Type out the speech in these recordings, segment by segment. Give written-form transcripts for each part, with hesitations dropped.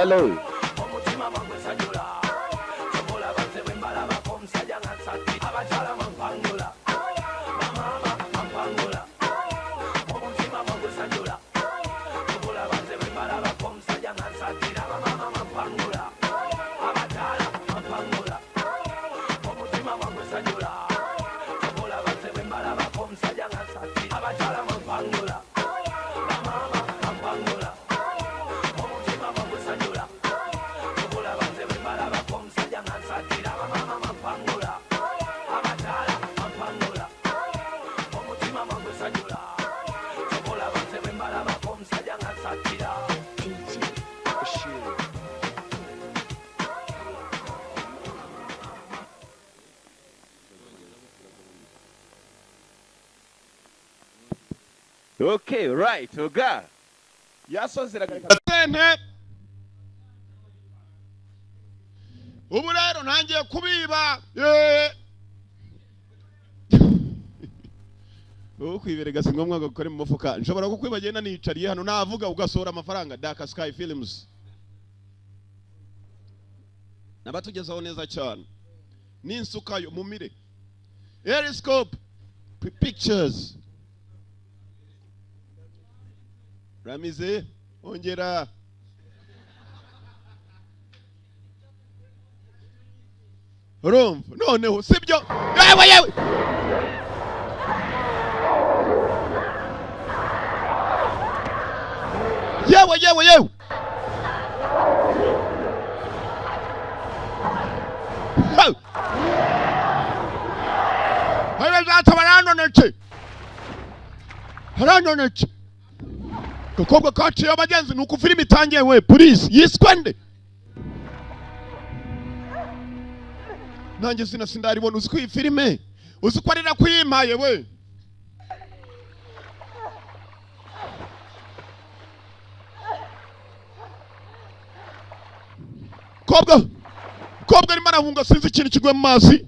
Hello. Okay, right, Oga. Yasozera sente ubu rero ntangiye kubiba kwiberega si ngombwa gukora mu mufuka nshobora kukwibagenda nicariye hano navuga ugasohora amafaranga Dark Sky Films nabatugezaho neza cyane n'insukayo mumire Eriscope Pictures Ramize ongera Rumva noneho sibyo yewe yewe yewe yewe yewe Haya zata baranoneke haranoneke Kokobwa kaci y'abagenzi nuko filimi itangiye we police yiskwende nanjye sindaribona uzi ko iyi filime uzi ko arira kuyimpaye we kobwa arimo arahunga sinzi ikintu kigwe mu mazi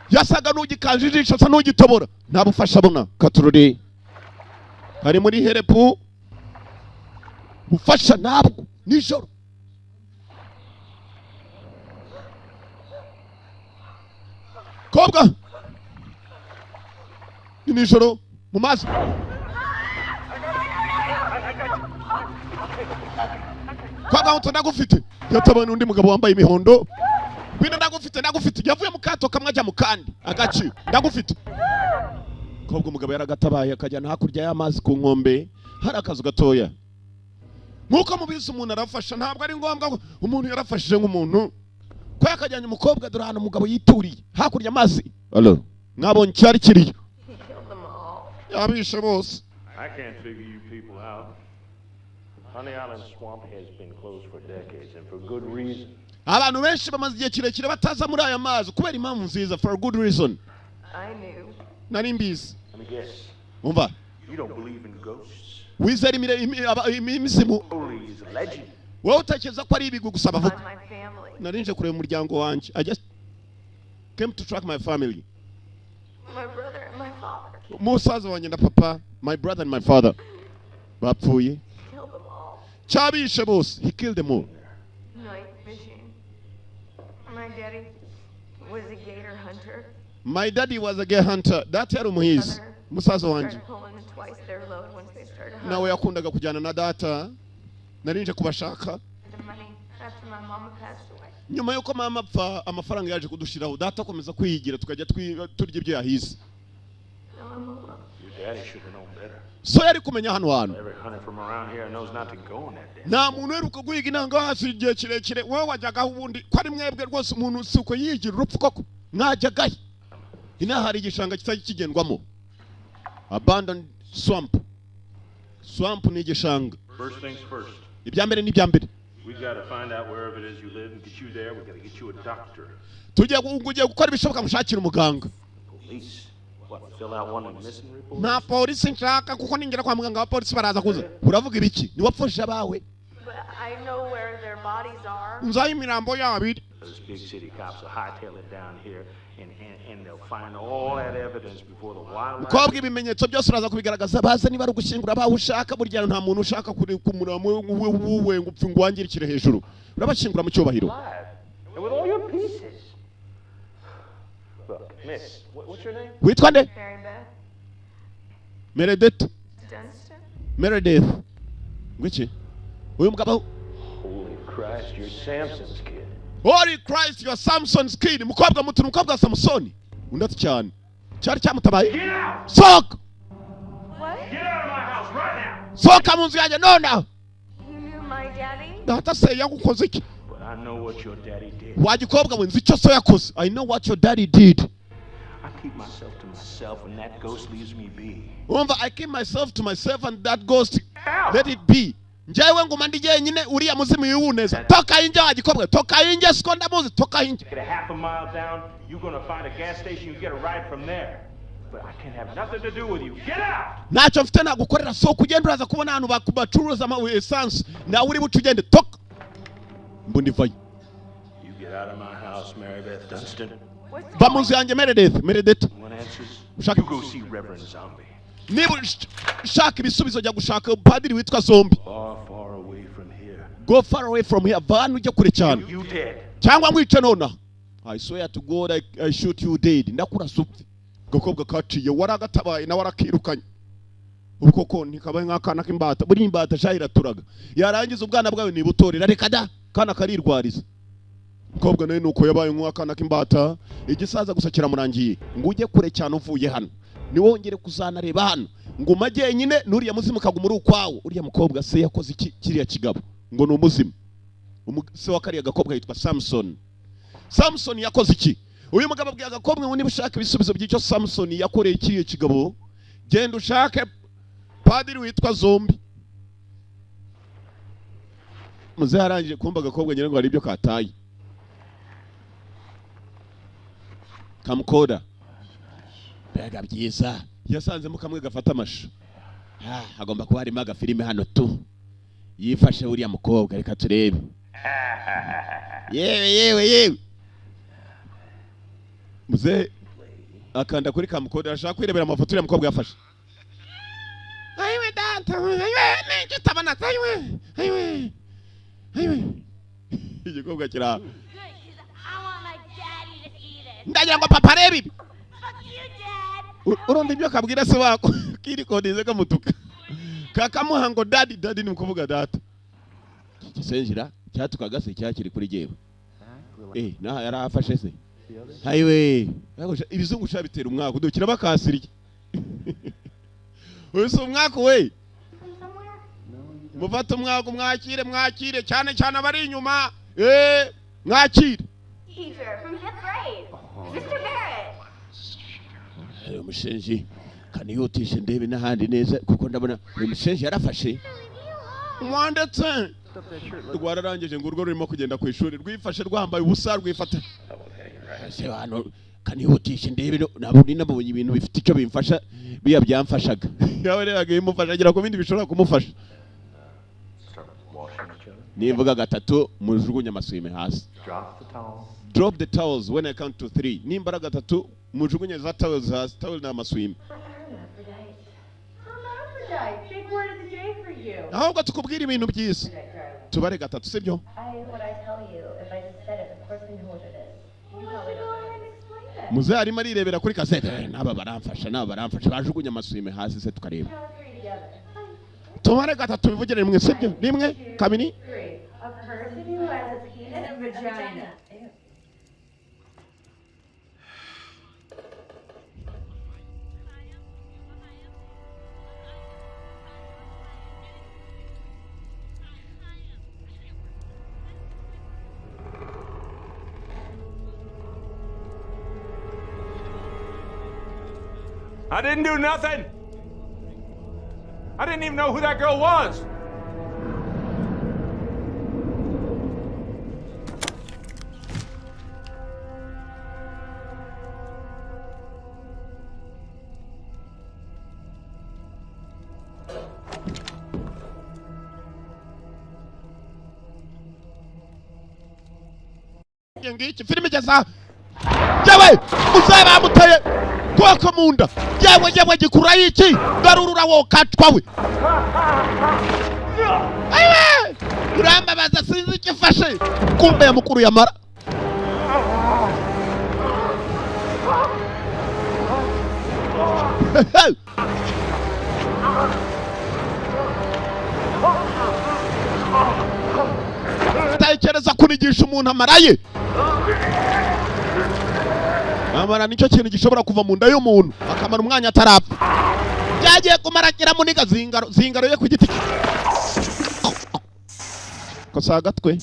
yasaga n'ugikanje ijisho asa n'ugitobora nta bufasha abona katururi hari muri herepu bufasha ntabwo nijoro kobwa ni nijoro mu mazi kobwa muto ndagufite yatabana undi mugabo wambaye imihondo bino ndagufite yavuye mu kato kamwe ajya mu kandi agaci ndagufite kobwa umugabo yaragatabaye akajyana hakurya y'amazi ku nkombe hari akazu gatoya nkuko mubizi umuntu arafasha ntabwo ari ngombwa umuntu yarafashije nk'umuntu ko yakajyanye umukobwa dore hano umugabo yituriye hakurya amazi allo mwabonye cyari kiriyo yabishe bose I can't figure you people out. Honey Island Swamp has been closed for decades and for good reason. Abantu benshi bamaze igihe kirekire bataza muri aya mazi kubera impamvu nziza for a good reason. I knew. Nari mbizi. Let me guess. Umva. You don't believe in ghosts. Wizera imisimu. Holy is a legend. Wowe utekereza ko ari ibigu gusa bavuga. My family. Narinje kureba umuryango wanje. I just came to track my family. My brother and my father. Musaza wanjye na papa, my brother and my father. Bapfuye. Killed them all. Chabishe bose. He killed them all. Night fishing. My daddy was a gator hunter. My daddy was a gator hunter. That yari umuhizi. Musaza wanjye. Nawe yakundaga kujyana na data. Narinje kubashaka. Nyuma yuko mama apfa amafaranga yaje kudushiraho data akomeza kwiyigira tukajya turya ibyo yahize. So yari kumenya hano hano. Nta muntu heruka guhiga inanga hasi igihe kirekire wowe wajyaga ubundi ko ari mwebwe rwose umuntu suko yigira urupfu koko mwajyagaye. Ina hari igishanga kitari kigendwamo. Abandoned swamp. Swamp ni igishanga. First things first. Ibyambere ni byambere. We got to find out wherever it is you live and get you there. We got to get you a doctor. Tugiye gukora ibishoboka mushakira umuganga. Police. What, fill out one of the missing reports? Na polisi nshaka kuko ningera kwa muganga wa polisi baraza kuza. Uravuga ibiki? Ni wapfosha bawe. I I know where their bodies are. nzaho imirambo yabo iri. Those big city cops will hightail it down here, and they'll find all that evidence before the wildlife. Mukobwa ibimenyetso byose uraza kubigaragaza baze niba ari ugushyingura abaho ushaka, burya nta muntu ushaka kumuramo wuwe ngo upfe ngo wangirikire hejuru, urabashyingura mu cyubahiro. And with all your pieces. Look, miss, what's your name? Witwa nde? Mary Beth Meredith. Dunstan. Meredith. Ngwiki? Uyu mugabo. Holy Christ, you're Samson's kid. Holy Christ, you're Samson's kid. Mukobwa mutu mukobwa Samsoni. Undati cyane. Cyari cyamutabaye. Get out! Soka! What? Get out of my house right now! Soka mu nzu yanjye none. You knew my daddy? Data se yagukoze iki? But I know what your daddy did. Wagikobwa we nzi icyo so yakoze. I know what your daddy did. I keep myself to myself and that ghost leaves me be. Umva, I keep myself to myself and that ghost Ow! let it be. Njyewe nguma ndi jyenyine uriya muzimu yiwuneza. Toka inje wagikobwa. Toka inje siko ndamuzi. Toka inje. Get a half a mile down, you're gonna find a gas station, you get a ride from there. But I can't have nothing to do with you. Get out! Ntacyo mfite nagukorera, so kugenda uraza kubona ahantu bacuruza essence nawe uri buce ugende toka. Mbundi vayi. You get out of my house, Mary Beth Dunstan. What's Va mu nzu yanjye Meredith. One answers, Shaka- you go see Reverend Zombie. Niba ushaka ibisubizo jya gushaka padiri witwa Zombi. Far, far away from here. Go far away from here. Vana ujye kure cyane. You dead. Cyangwa mwice nona. I swear to God I shoot you dead. Ndakurasa upfe. Gakobwa kaciye waragatabaye na warakirukanye. Ubwo ko nikabaye nk'akana k'imbata. Buri imbata shahira turaga. Yarangiza ubwana bwawe ni butorera reka da. Kana karirwariza. Mukobwa nawe nuko yabaye nk'akana k'imbata. Igisaza gusa kiramurangiye. Ngo ujye kure cyane uvuye hano. Niwongere kuzanareba hano. Ngo majye nyine nuriya muzimu kaguma uri ukwawo. Uriya mukobwa se yakoze iki kiriya kigabo. Ngo ni umuzimu. Se wa kariya gakobwa yitwa Samson. Samson yakoze iki? Uyu mugabo abwiye agakobwa ngo niba ushaka ibisubizo by'icyo Samson yakoreye kiriya kigabo, genda ushake padiri witwa Zombi. Muze harangije kumva agakobwa nyine ngo hari ibyo kataye. Kamukoda. Bega byiza. Yasanzemo kamwe gafata amashu. Agomba kuba harimo agafilime hano tu. Yifashe uriya mukobwa reka turebe. Yewe. Muze akanda kuri kamukoda ashaka kwirebera amafoto uriya mukobwa yafashe. Ayiwe data, ayiwe ninjye tabana ayiwe. Igikobwa kira. Good, 'cause I want my daddy to eat it. Ndagira ngo papa arebe ibi. Fuck you, Dad. Urundi ibyo kabwira se wako kiri kodize kamutuka. Kakamuhango daddy ni mukuvuga data. Kisenjira cyatukaga se cyakiri kuri jewe. Naha yarafashe se. Ayiwe. Ibizungu shabitera umwaka udukira bakasirye. Uso umwaka we. Mufata umwaka mwakire cyane abari inyuma. Mwakire. Teacher from 5th grade. Mr. Barrett. Ayo mushenji kaniyotishe ndebe n'ahandi neza kuko ndabona uyu mushenji yarafashe. Mwandetse. Rwararangije ngo urwo rurimo kugenda ku ishuri rwifashe rwambaye ubusa rwifata. Se hano kaniyotishe ndebe naburi nabonye ibintu bifite icyo bimfasha biya byamfashaga. Yawe rero agimufasha agira ko bindi bishobora kumufasha. Nivuga gatatu mujugunya amasume hasi. Drop the towels when I count to 3. Nimbara gatatu mujugunye za towels hasi. Towel na maswim. Hermaphrodite. Big word of the day for you. Ahubwo tukubwira ibintu byiza. Tubare gatatu sibyo? What I tell you, if I just said it, of course you know what it is. You probably don't know. Explain it. Muze arimo arirebera kuri kasete. Naba baramfasha bajugunye amasume hasi se tukareba. Count 3 together. Tubare gatatu bivugire rimwe sibyo? Rimwe, kabiri. 3. A person who has a penis and a vagina. I didn't do nothing. I didn't even know who that girl was. ngiki filime igeza yewe uzaba muteye kwako munda yewe gikura iki garurura wo katwa we ayiwe urambabaza sinzi ikifashe kumbe ya mukuru yamara tekereza kunigisha umuntu amaraye amara nicyo kintu gishobora kuva mu nda y'umuntu akamara umwanya atarapfa byagiye kumaragira muniga zingaro ye ku giti kosa agatwe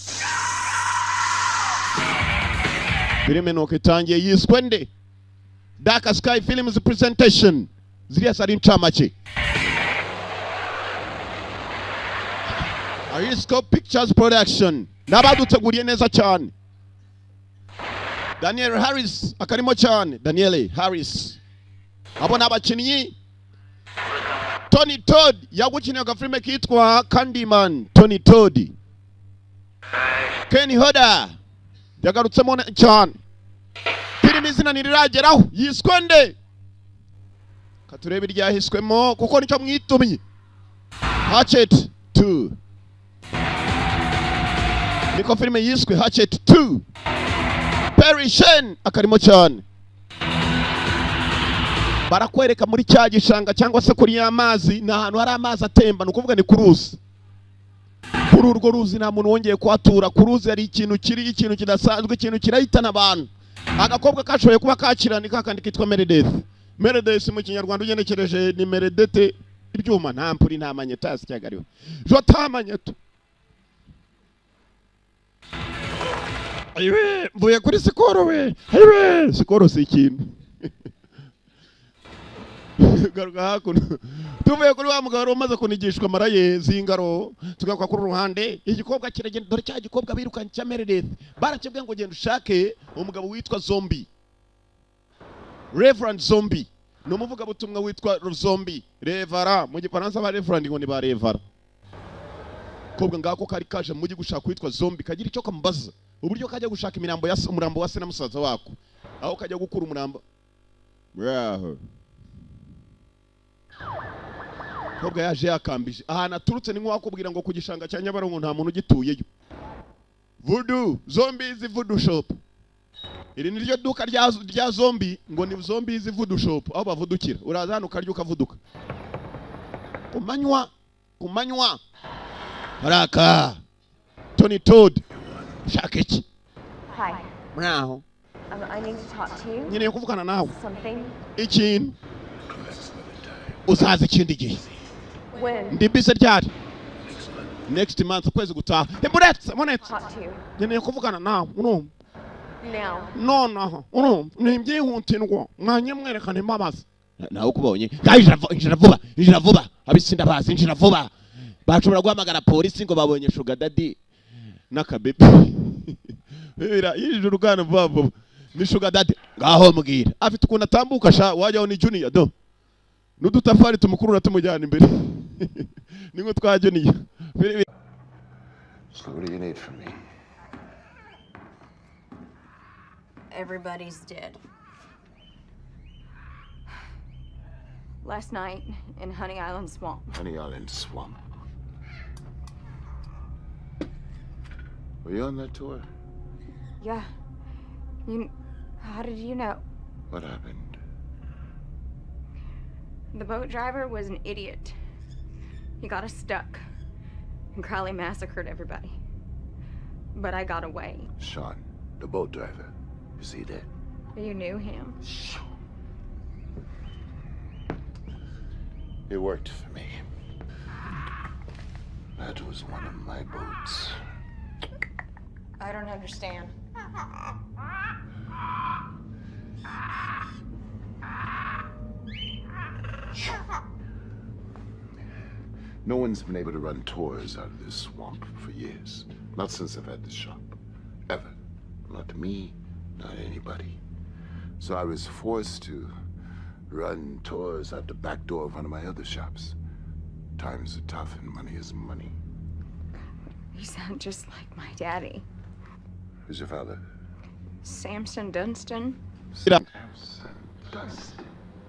filime nuko itangiye yiswe nde Dark Sky Films presentation ziriya sari incamake Arisco Pictures Production nabaduteguriye neza cyane Daniel Harris akarimo cyane Daniel Harris abo nabakinnyi Tony Todd yagukiniye agafilme kitwa Candyman Tony Todd Kenny Hodder yagarutsemo cyane filime izina ntirirageraho yiswe nde katurebe iryahiswemo kuko nicyo mwitumye Hatchet 2 niko filime yiswe Hatchet 2 Perry Shen akarimo cyane barakwereka muri cya gishanga cyangwa se kuri y'amazi ni ahantu hari amazi atemba ni ukuvuga ni ku ruzi kuri urwo ruzi nta muntu wongeye kuhatura ku ruzi hari ikintu kidasanzwe ikintu kirahitana abantu agakobwa kashoboye kuba kakirana kakandi kitwa Meredith mu kinyarwanda ugenekereje ni Meredete ibyuma nta mpuri nta manyetasi cyagariwe jotamanyeto ayiwe mvuye kuri Sikoro we ayiwe Sikoro si ikintu garuka hakuno tuvuye kuri wa mugabo umaze kunigishwa amaraye zingaro tugakwa kuri ruhande igikobwa kiragenda dore cya gikobwa birukanye cya Meredith barakibwe ngo genda ushake umugabo witwa Zombie Reverend Zombie no muvuga butumwa witwa Zombie Revara mu gifaransa ba Reverend ngo ni ba Revara kobwa ngako kari kaje mugi gushaka witwa Zombie kagira icyo kamubaza uburyo kajya gushaka imirambo ya umurambo wa se na musaza wako aho kajya gukura umurambo braho kobwa yaje yakambije ahantu aturutse ni nk'uwakubwira ngo ku gishanga cya Nyabarongo nta muntu ugituyeyo Voodoo Zombies Voodoo Shop iri ni ryo duka rya Zombie ngo ni Zombies Voodoo Shop aho bavudukira uraza hano ukarya ukavuduka kumanywa haraka Tony Todd shaka iki Hi. mwaho I need to talk to you. nyine kuvugana nawe Something. ikintu uzaza ikindi gihe When? ndi bise ryari next month ukwezi gutaha muretse Talk to you. nyine kuvugana nawe urumva Now. nonaha urumva nibyihutindwa mwanye mwerekana imbabazi nawe ukubonye injira vuba abisinda bazi injira vuba bashobora guhamagara polisi ngo babonye Sugar Daddy n'akabebe bira yije urugana vuba ni Sugar Daddy ngaho mbwira afite ukuntu atambuka sha wajyaho ni Junior do n'udutafari tumukurura tumujyana imbere ningo twa Junior So what do you need from me? Everybody's dead. Last night in Honey Island Swamp. Honey Island Swamp. Were you on that tour? Yeah. How did you know? What happened? The boat driver was an idiot. He got us stuck. And Crowley massacred everybody. But I got away. Sean, the boat driver. Is he dead? You knew him. It worked for me. That was one of my boats. I don't understand. No one's been able to run tours out of this swamp for years. Not since I've had this shop. Ever. Not me, not anybody. So I was forced to run tours out the back door of one of my other shops. Times are tough and money is money. You sound just like my daddy. Who's your father? Samson Dunstan?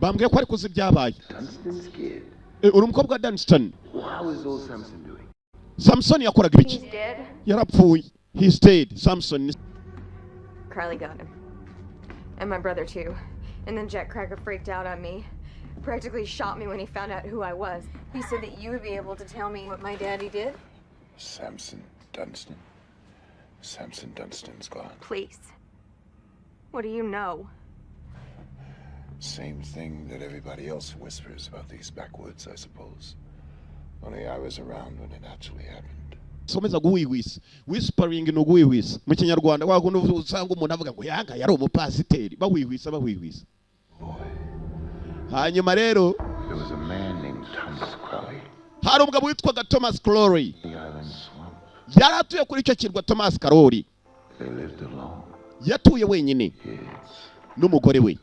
Bambwiye ko ari kuzi ibyabaye. Dunstan's kid. Uri umukobwa wa Dunstan. How is old Samson doing? Samson yakoraga He's ibiki? dead. Yarapfuye. He stayed. Samson. Carly got him. And my brother, too. And then Jack Cracker freaked out on me. Practically shot me when he found out who I was. He said that you would be able to tell me what my daddy did. Samson Dunstan. Samson Dunstan's gone. Please. What do you know? Same thing that everybody else whispers about these backwoods, I suppose. Only I was around when it actually happened. Someza guhwihwisa. Whispering no guhwihwisa. Mu Kinyarwanda wakundi usanga umuntu avuga ngo Yanga yari umupasiteri. Bahwihwisa. Boy. Hanyuma rero There was a man named Thomas Crowley. hari umugabo witwaga Thomas Crowley. The island swamp. Yaratuye kuri icyo kirwa Thomas Crowley. They lived alone. Yatuye wenyine Yes. n'umugore we.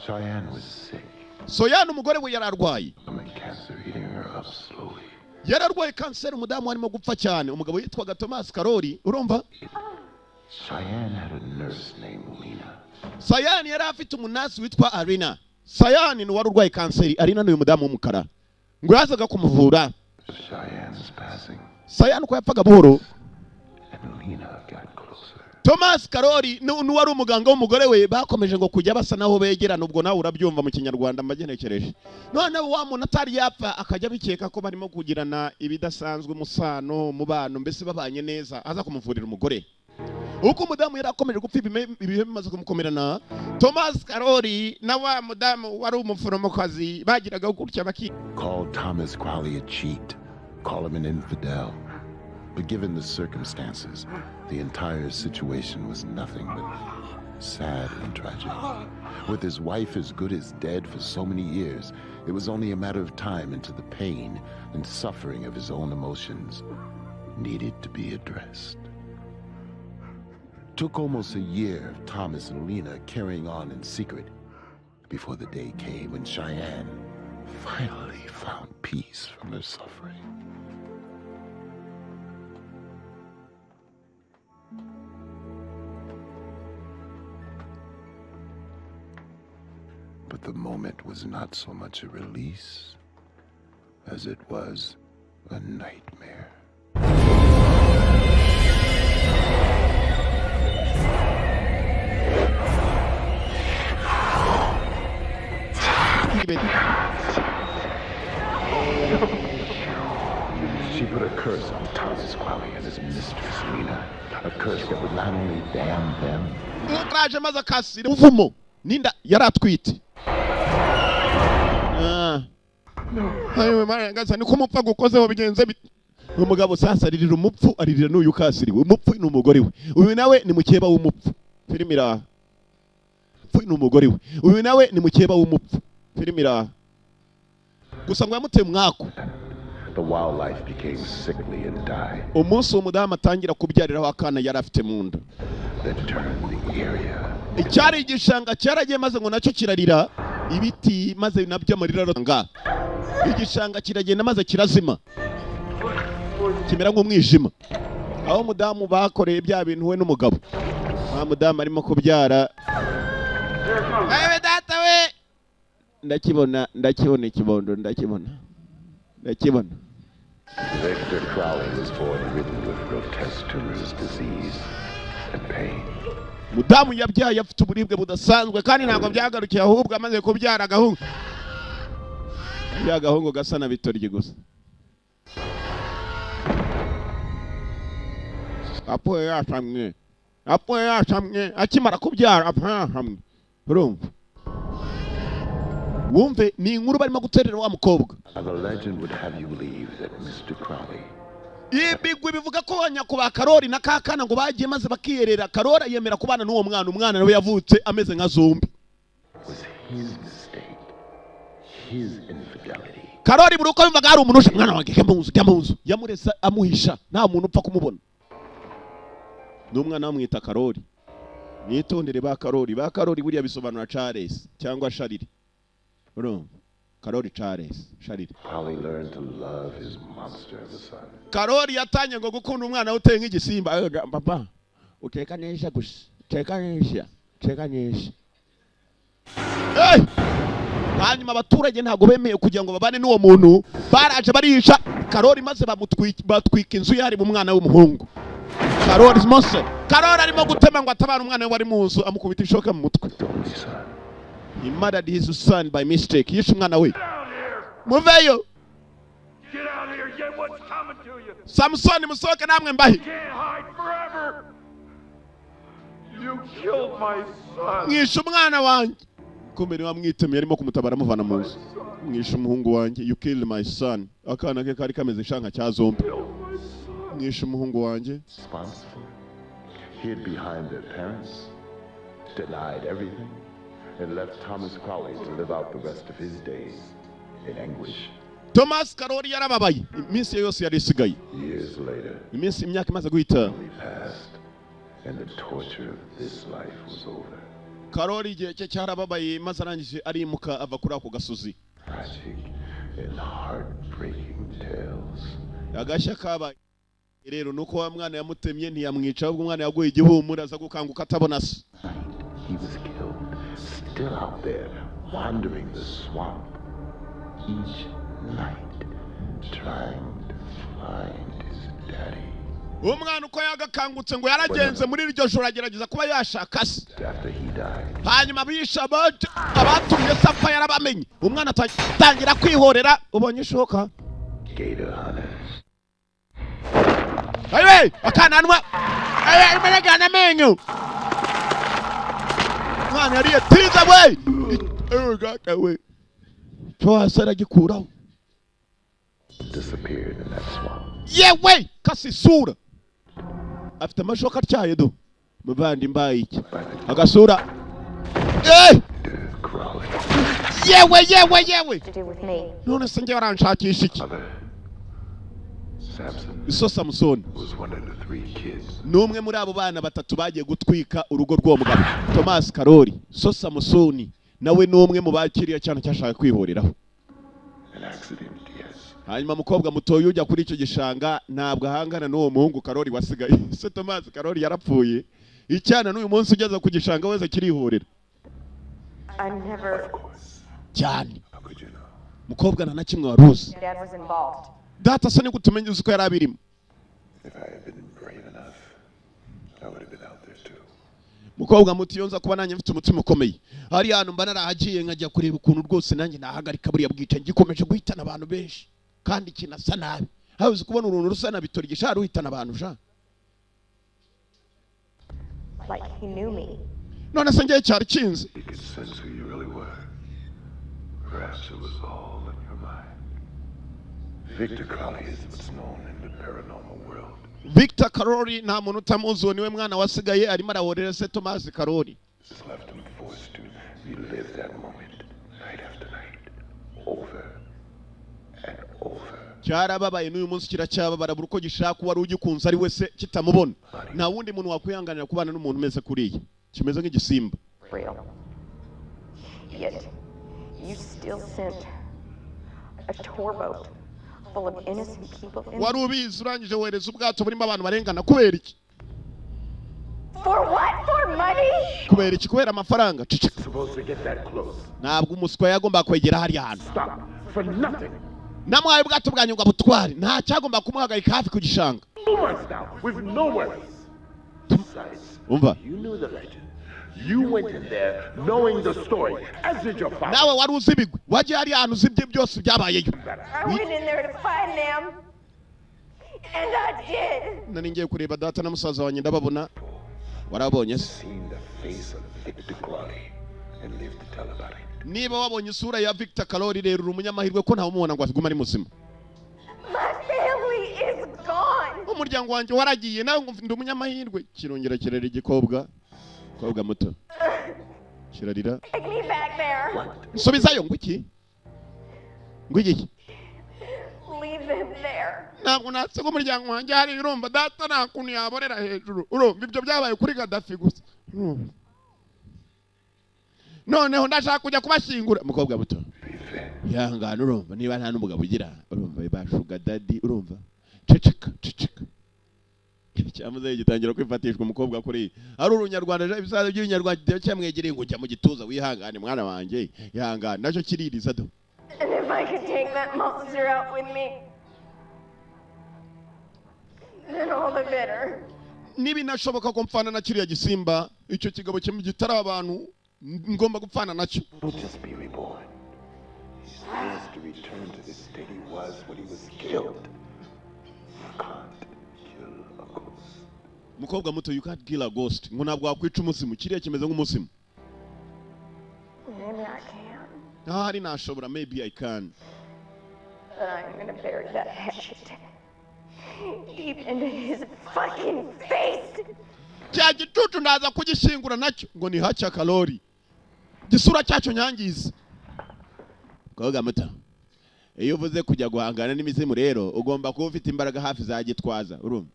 Cheyenne was sick. Soyana umugore we yararwaye. Stomach cancer eating her up slowly. Yararwaye kanseri umudamu arimo gupfa cyane. Umugabo yitwaga Thomas Crowley. Urumva? Cheyenne had a nurse named Lena. Sayani yari afite umunasi witwa Arina. Sayani ni wari urwaye kanseri. Arina ni uyu mudamu w'umukara. Ngo yazaga kumuvura. Cheyenne's passing. Sayani ko yapfaga buhoro. And Lena got closer. Thomas Crowley n'uwari umuganga w'umugore we bakomeje ngo kujya basa naho begerana. Ubwo nawe urabyumva mu Kinyarwanda mbagenekereje. None wa muntu atari yapfa akajya bikeka ko barimo kugirana ibidasanzwe musano mubano mbese babanye neza aza kumuvurira umugore. Uko umudamu yari akomeje gupfa ibihe bimaze kumukomerana. Thomas Crowley na wa mudamu wari umuforomokazi bagiraga gutya baki. Call Thomas Crowley a cheat. Call him an infidel. But given the circumstances, the entire situation was nothing but sad and tragic. With his wife as good as dead for so many years, it was only a matter of time until the pain and suffering of his own emotions needed to be addressed. It took almost a year of Thomas and Lena carrying on in secret before the day came when Cheyenne finally found peace from her suffering. But the moment was not so much a release as it was a nightmare. She put a curse on Thomas Crowley and his mistress, Lena. A curse that would not only damn them. Umuraje maze akasira uvumo ninda yaratwite. Hayo maranga ni kumupfa gukozeho bigenze umugabo sasa aririra umupfu aririra n'uyu kasiriwe. Umupfu ni umugore we. Uyu nawe ni mukeba w'umupfu. Filmira. Umupfu ni umugore we. Uyu nawe ni mukeba w'umupfu. Filmira. Gusa ngo yamuteye mwako. The wildlife became sickly and died. Umunsi umudamu atangira kubyariraho akana yari afite mu nda. That turned the area. Icyari igishanga cyaragiye maze ngo nacyo kirarira ibiti maze nabyo amarira aranga. Igishanga kiragenda maze kirazima. Kimera nk'umwijima. Aho umudamu bakoreye bya bintu we n'umugabo. Mudamu arimo kubyara. Ewe data we. Ndakibona ikibondo ndakibona. Victor Crowley was born ridden with grotesque tumors, disease, and pain. Mudamu yabyaye afite uburibwe budasanzwe kandi ntabwo byagarukiye ahubwo amaze kubyara agahungu. Ya gahungu gasa na bitorye gusa. Apoye yashamwe akimara kubyara ahamwe. Urumva? Wumve ni inkuru barimo guterera wa mukobwa. The legend would have you believe that Mr. Crowley. Ibigwi bivuga ko Nyakuba Karori na kakana ngo bagiye maze bakiyerera. Karora yemera kubana n'uwo mwana nawe yavutse ameze nka zombi. Was his mistake, his infidelity. Karori buruko yumvaga hari umuntu usha mwana wange k'amunzu yamuresa amuhisha nta muntu upfa kumubona. N'umwana amwita Karori. Nitondere ba Karori buriya bisobanura Charles cyangwa Sharire. Urumva? Karori Charles Sharire. Crowley learned to love his monster of a son. Karori yatanye ngo gukunda umwana uteye nk'igisimba. Papa uteka neza gusa Tekanyisha. Hey! Hanyuma abaturage ntago bemeye kugira ngo babane n'uwo muntu, baraje barisha Karoli maze batwika inzu yari mu mwana w'umuhungu. Karoli Mose. Karoli arimo gutema ngo atabara umwana we wari mu nzu, amukubita ishoka mu mutwe. He murdered his son by mistake. Yishe umwana we. Muveyo. Get out of here, get what's coming to you. Samson musoke namwe mbahi. You can't hide forever. You killed my son. Mwishe umwana wanjye. Kumbe ni wamwitemye arimo kumutabara muvana mu nzu. Mwishe umuhungu wanjye. You killed my son. Akana ke kari kameze shanka cya zombi. Mwishe umuhungu wanjye. Responsible, hid behind their parents, denied everything, and left Thomas Crowley to live out the rest of his days in anguish. Thomas Karoli yarababaye. Iminsi yose yari isigaye. Years later, Iminsi imyaka imaze guhita. he passed, and the torture of this life was over. Karoli igihe cye cyarababaye maze arangije arimuka ava kuri ako gasozi. Tragic and heartbreaking tales. Agashya kabaye rero nuko wa mwana yamutemye ntiyamwica, ahubwo umwana yaguye igihumura aza gukanguka atabona se. He was killed, still out there, wandering the swamp, each night, trying to find his daddy. Umwana uko yagakangutse ngo yaragenze muri iryo joro agerageza kuba yashaka se. After he died, Hanyuma bisha abatumye sapfa yarabamenye. Umwana atangira kwihorera, ubonye ishoka. gator hunters. Hey, akananwa. Hey, imenegana menyo. Mwana yari yatiza we. Gaka we. Twasara gikuraho. Disappeared in that swamp. Yewe kasisura. Afite amashoka atyaye do. Mubandi mbaye iki. Agasura. Crowley. Yewe. To do with me. None se nge baranshakisha iki. Mother, Samson So Samson. was one of the 3 kids. Numwe muri abo bana batatu bagiye gutwika urugo rw'uwo mugabo. Thomas Karoli. So Samson nawe numwe mu bakiriye cyane cyashaka kwihoreraho. An accident, yes. Hanyuma mukobwa mutoyo ujya kuri icyo gishanga ntabwo ahangana n'uwo muhungu Karoli wasigaye. Se Thomas Karoli yarapfuye. Icyana n'uyu munsi ugeze ku gishanga wese kirihorera. I never. Cyane. How could you know? Mukobwa nta na kimwe waruzi. Dad was involved. Data se ni gutumenye uko yari abirimo. If I had been brave enough, I would have been out there too. Mukobwa muti yonza kuba nanjye mfite umutima ukomeye. Hari hano mba narahagiye nkajya kureba ukuntu rwose nanjye nahagarika buriya bwica ngikomeje guhitana abantu benshi kandi kinasa nabi. Hawuze kubona uruntu rusa na bitori gishara ruhitana abantu ja. Like he knew me. None se ngiye cyari kinze. You could sense who you really were. Perhaps it was all in your mind. Victor Crowley is what's known in the paranormal world. Victor Karoli nta muntu utamuzi, niwe mwana wasigaye arimo arahorera se Thomas Karoli. Just left him forced to relive that moment night after night, over and over. Cyarababaye n'uyu munsi kiracyababara buri uko gishaka wari ugikunze ari wese kitamubona. Nta wundi muntu wakwihanganira kubana n'umuntu umeze kuriya. Kimeze nk'igisimba. Real. Yet, you still sent a tour boat full of innocent people in. Wari ubizi urangije wereza ubwato burimo abantu barengana kubera iki? For what? For money? Kubera iki? Kubera amafaranga. Supposed to get that close. Ntabwo umuswa yagomba kwegera hari hantu. Stop. For nothing. Namwaye ubwato bwanyu ngo butware. Nta cyagomba kumuhagarika hafi ku gishanga. 2 months now, with no worries. Besides, Umva. you knew the legend. You went in there knowing the story, as did your father. Nawe wari uzi ibigwi. Wagiye hari hantu uzi ibyo byose byabayeyo. I went in there to find them. And I did. Nari ngiye kureba data na musaza wanjye ndababona. Warabonye se? Seen the face of Victor Crowley and lived to tell about it. Niba wabonye isura ya Victor Karoli rero uri umunyamahirwe ko ntawumubona ngo aguma ari muzima. My family is gone. Umuryango wanjye waragiye nawe ngo ndi umunyamahirwe. Kirongera kirera igikobwa. Kobwa muto. Kirarira. Take me back there. Nsubizayo ngo iki? Ngo iki? Leave them there. Ntabwo natse ko umuryango wanjye hari urumva data nta kuntu yaborera hejuru. Urumva ibyo byabaye kuri Gaddafi gusa. Noneho ndashaka kujya kubashyingura mukobwa muto. Yanga urumva niba nta n'umugabo ugira urumva bashuga daddy urumva. Ceceka. cyamuze gitangira kwifatishwa umukobwa kuri ari urunyarwanda ibisaza by'urunyarwanda cyamwegereye ngo jya mu gituza wihangane mwana wanjye ihangane nacyo kiririza do. And if I could take that monster out with me, then all the better. Nibi nashoboka ko mpfana na kiriya gisimba icyo kigabo gitara abantu ngomba gupfana nacyo. He'll just be reborn. He has to return to the state he was when he was killed. You can't kill a ghost. Mukobwa muto, you can't kill a ghost. Ngo ntabwo wakwica umuzimu, kiriya kimeze nk'umuzimu. Maybe I can. Ahari nashobora, maybe I can. But I'm gonna bury that hatchet deep into his fucking face. Cya gicucu ndaza kugishingura nacyo ngo ni haca kalori. Gisura cyacu nyangiza. Mukobwa muto, iyo uvuze kujya guhangana n'imizimu rero ugomba kuba ufite imbaraga hafi za gitwaza, urumva?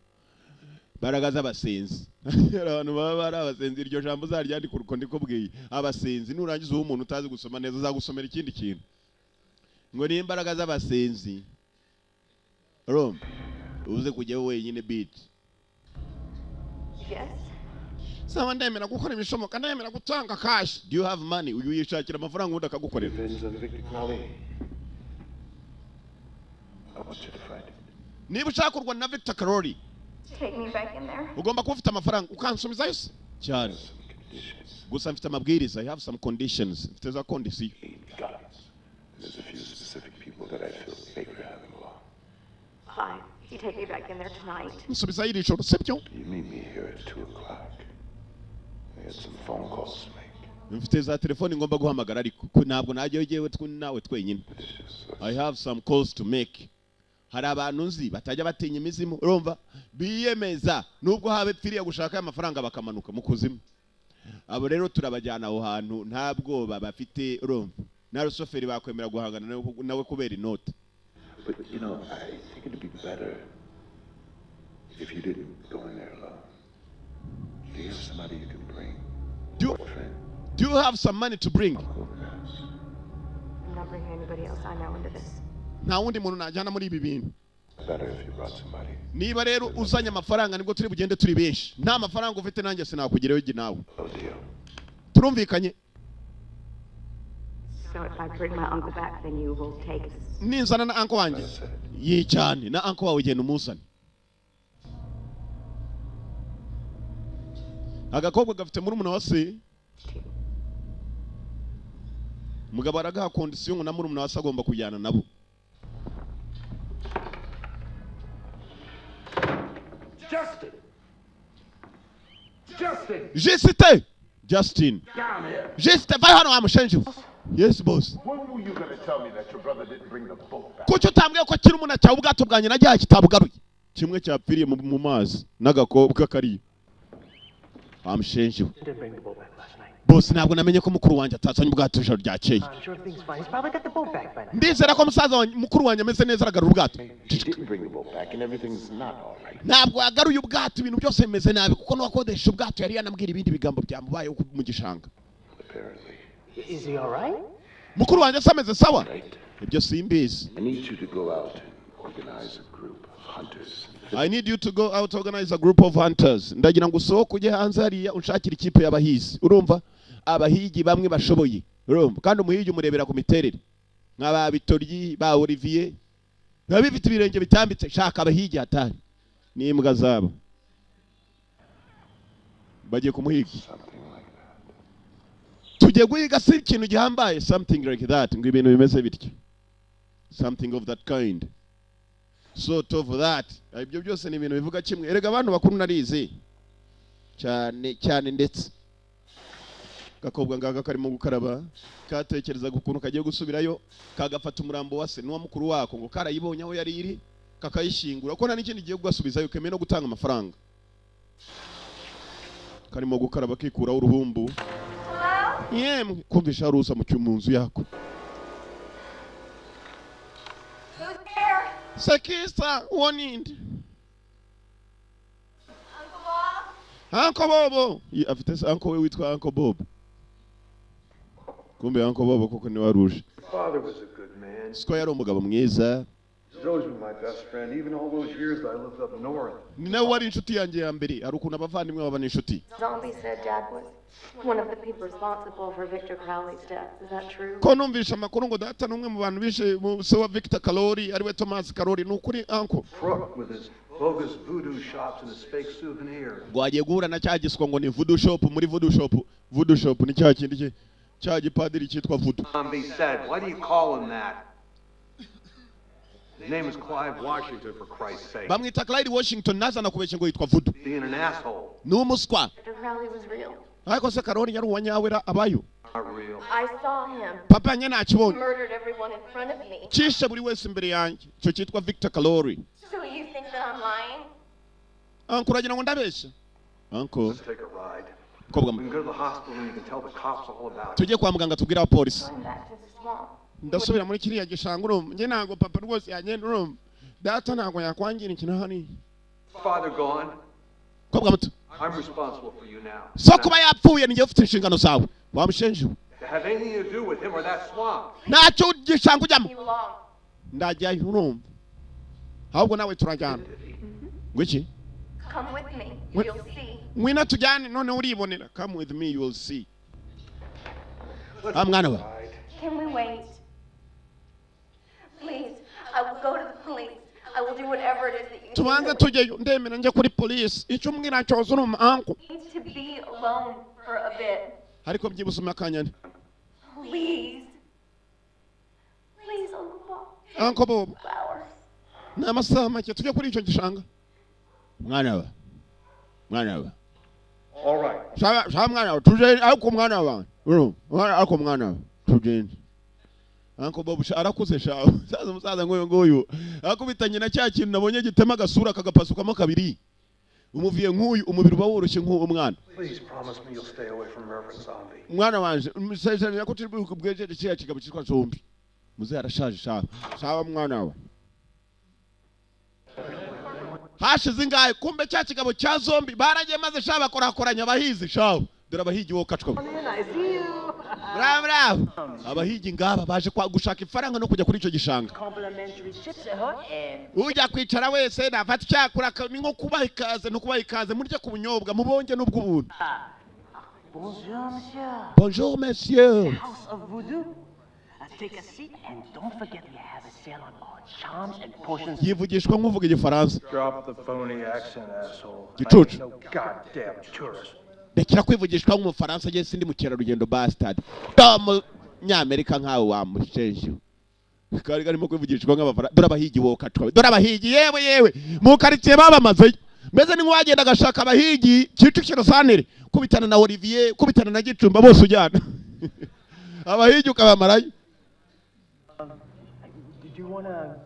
Imbaraga z'abasenzi. Abantu baba bari abasenzi, iryo jambo zaryandika uruko ndikubwiye. Abasenzi nurangiza uwo umuntu utazi gusoma neza uzagusomera ikindi kintu. Ngo ni imbaraga z'abasenzi. Urumva? Uze kujya wenyine beat. Yes. Sawa, ndemera gukora imishomoka, ndemera gutanga cash. Do you have money? Uyu yishakira amafaranga undi akagukorera. Revenge on Victor Crowley. I want you to find it. Niba ushaka kurwana na Victor Crowley, Take me back in there. ugomba kuba ufite amafaranga ukansumiza yose. Cyane. Some conditions. Gusa mfite amabwiriza, I have some conditions. Mfite za condition. 8 guns. There's a few specific people that I feel safer having along. Fine. You take me back in there tonight. Nsubiza iri joro, sibyo? You meet me here at 2 o'clock. I got some phone calls to make. Mfite za telefoni ngomba guhamagara ariko ntabwo najyayo jewe nawe twenyine. I have some calls to make. Hari abantu nzi batajya batinya imizimu, urumva? Biyemeza nubwo habe pfiriye gushaka amafaranga bakamanuka mu kuzimu. Abo rero turabajyana aho hantu ntabwo bafite, urumva? Na rusoferi bakwemera guhangana nawe kubera inota. But, you know, I think it'd be better if you didn't go in there alone. Do you have somebody you can bring? Do you have some money to bring? I'm not bringing anybody else I know into this. Nta wundi muntu najyana muri ibi bintu. Better if you brought somebody. Niba rero uzanye amafaranga nibwo turi bugende turi benshi. Nta mafaranga ufite nanjye sinakugerayo igi nawe. Oh dear. Turumvikanye? So if I bring my uncle back, then you will take us. Ninzana na uncle wanjye. Ye cyane na uncle wawe ugenda umusane. Agakobwa gafite muri umuna wase. Mugabo aragaha condition na muri umuna wase agomba kujyana nabo. Justin! Justin! Justin. Down here! Justin, vai hano amushenje. Yes boss. When were you going to tell me that your brother didn't bring the boat back? Kuki utambwiye ko kiri umuna cyawe ubwato bwanjye najyaye kitabugaruye? Kimwe cyapfiriye mu mazi n'agakobwa kari. Amushenje. Didn't bring the boat back last night. Boss, ntabwo namenye ko mukuru wanjye atasanye ubwato ijoro ryakeye. I'm sure everything's fine. He's probably got the boat back by now. Ndizera ko musaza wanjye mukuru wanjye ameze neza aragarura ubwato. He didn't bring the boat back and everything's not all right. Ntabwo yagaruye ubwato, ibintu byose bimeze nabi kuko n'uwakodesha ubwato yari yanambwira ibindi bigambo byamubayeho mu gishanga. Apparently. Is he all right? Mukuru wanjye sameze sawa? Right. Ibyo simbizi. I need you to go out and organize a group of hunters. I need you to go out organize a group of hunters. Ndagira ngo usohoke ujye hanze hariya unshakira ikipe y'abahizi. Urumva? Abahigi bamwe bashoboye. Urumva? Kandi umuhigi umurebera ku miterere. Nk'aba Bitoryi, ba Olivier. Bafite ibirenge bitambitse, shaka abahigi hatari. N'imbwa zabo. Bagiye kumuhiga. Something like that. Tugiye guhiga si ikintu gihambaye, something like that. Ngo ibintu bimeze bityo. Something of that kind. Sort of that. Ibyo byose ni ibintu bivuga kimwe. Erega abantu bakuru narize. Cyane ndetse. Gakobwa ngaga karimo gukaraba, katekereza ukuntu kagiye gusubirayo, kagafata umurambo wase n'uwa mukuru wako ngo karayibonye aho yari iri, kakayishingura ko nta n'ikindi giye kugasubizayo kemeye no gutanga amafaranga. Karimo gukaraba kikuraho uruhumbu. Yemwe kumvisha ruza mu cyumunzu yako. Who's there? Sekisa wanindi. Uncle Bob? Uncle Bobo. Afite uncle we witwa Uncle Bob. Kumbe Uncle Bobo koko ni waruje. Father was a good man. Siko yari umugabo mwiza. He's always been my best friend, even all those years that I lived up north. Ni nawe wari inshuti yanjye ya mbere. Ari ukuntu abavandimwe baba n'inshuti. Zombie said Dad was one of the people responsible for Victor Crowley's death. Is that true? Ko numvisha amakuru ngo data n'umwe mu bantu bishe se wa Victor Crowley ariwe Thomas Crowley. Ni ukuri uncle. Crook with his bogus voodoo shops and his fake souvenirs. Ngo agiye guhura na cya giswa ngo ni voodoo shop muri voodoo shop. Voodoo shop ni cya kindi cye. Cya gipadiri cyitwa voodoo. Zombie said, why do you call him that? His name is Clive Washington, for Christ's sake. Bamwita Clyde Washington naza nakubeshye ngo yitwa voodoo. Being an asshole. Ni umuswa. Victor Crowley was real. Ariko se Karoli yari uwanyawera abayo. Not real. I saw him. Papa nyene akibonye. Murdered everyone in front of me. Kishe buri wese imbere yanjye. Cyo cyitwa Victor Crowley. So you think that I'm lying? Uncle uragira ngo ndabeshya. Uncle. Let's take a ride. Kobwa. We can go to the hospital and you can tell the cops all about it. Tujye kwa muganga tubwira abapolisi. Going back to the swamp. Ndasubira muri kiriya gishanguro. Nge ntago papa rwose yagenda urumva. Data ntago yakwangira ikintu hani. Father gone. Kobwa muto. I'm responsible for you now. So kuba yapfuye ninjye ufite inshingano zawe. Wamushenje. To have anything to do with him or that swamp. Ntacyo gishango ujyamo. You belong. Ndajyayo urumva. Ahubwo nawe turajyana. Ngwiki? Come with me. What? You'll see. Mwina tujyane none uribonera. Come with me you will see. Mwana we. Can we wait? Please, I will go to the police. I will do whatever it is that you Tubanze tujyeyo ndemera njye kuri police. Icyo umbwira cyoza uri uncle. need to be alone for a bit. Ariko byibuse makanyane. Please. Please, Uncle Bob. Uncle Bob. Hours. N'amasaha make tujye kuri icyo gishanga. Mwana we. Mwana we. All right. Shaba mwana we. Tuje ariko mwana we. Urumva? Ariko mwana we. Tugende. Uncle Bob arakuze shawe. Saza musaza ngoyo ngoyo. Akubitanye na cya kintu nabonye gitema agasura kagapasukamo kabiri. Umuviye nk'uyu umubiri uba woroshye nk'uwo mwana. Please promise me you'll stay away from Reverend Zombie. Mwana wanje umusezerano ko turi kubwejeje cya kigabo cyitwa zombie. Muze arashaje shawe. Shawe mwana we. Hashize ingahe kumbe cya kigabo cya zombie baragiye maze shawe bakorakoranya abahizi shawe. Dore abahigi wo kacwa. Bravo. Abahigi ngaba baje kwa gushaka ifaranga no kujya kuri icyo gishanga. Ujya kwicara wese nafata cyakura ni nko kubaha ikaze no kubaha ikaze murye ku bunyobwa mubonge n'ubwo buntu. Bonjour, monsieur. Bonjour monsieur. House of Voodoo. Take a seat and don't forget we have a sale on all charms and potions. Yivugishwa nk'uvuga igifaransa. Drop the phony accent, asshole. Gicucu. No goddamn tourist. Rekera kwivugishwa nk'umufaransa je sindi mu kerarugendo bastard. Tom nyamerika nkawe wamushenje. Kari karimo kwivugishwa nk'abafaransa. Dore abahigi wo kacwa. Dore abahigi yewe mu quartier babamaze. Meze ni ngwagenda gashaka abahigi Kicukiro sanire kubitana na Olivier kubitana na Gicumba bose ujyana. Abahigi ukabamarayo. Did you want to